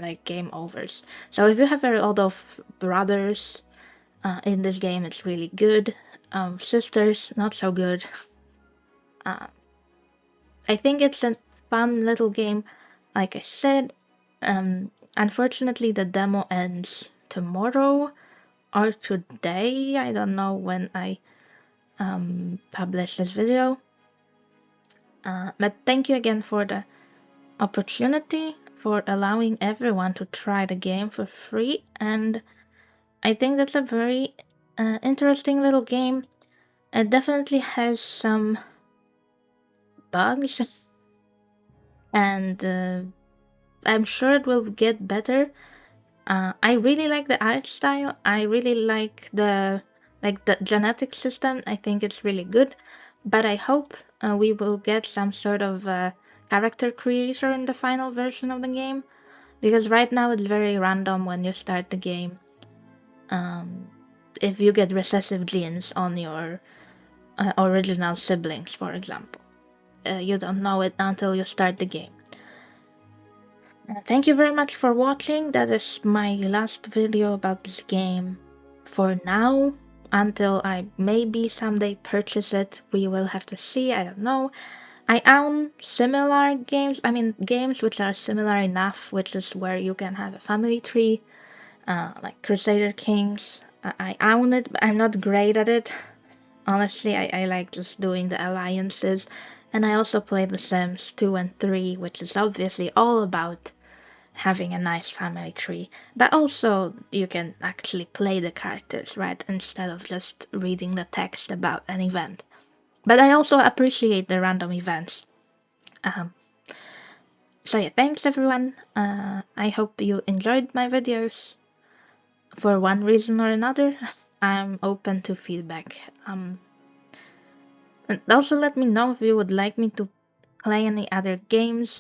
like game overs. So if you have a lot of brothers in this game, it's really good. Sisters, not so good. I think it's a fun little game. Like I said, unfortunately the demo ends tomorrow or today. I don't know when I publish this video. But thank you again for the opportunity, for allowing everyone to try the game for free, and I think that's a very interesting little game. It definitely has some bugs, and I'm sure it will get better. I really like the art style. I really like the genetic system. I think it's really good, but I hope we will get some sort of character creator in the final version of the game, because right now it's very random when you start the game. If you get recessive genes on your original siblings, for example, you don't know it until you start the game. Thank you very much for watching. That is my last video about this game for now, until I maybe someday purchase it. We will have to see, I don't know. I own similar games, I mean games which are similar enough, which is where you can have a family tree, like Crusader Kings. I own it, but I'm not great at it. Honestly, I like just doing the alliances, and I also play The Sims 2 and 3, which is obviously all about having a nice family tree, but also you can actually play the characters, right, instead of just reading the text about an event. But I also appreciate the random events. So yeah, thanks everyone. I hope you enjoyed my videos. For one reason or another, I'm open to feedback. And also let me know if you would like me to play any other games.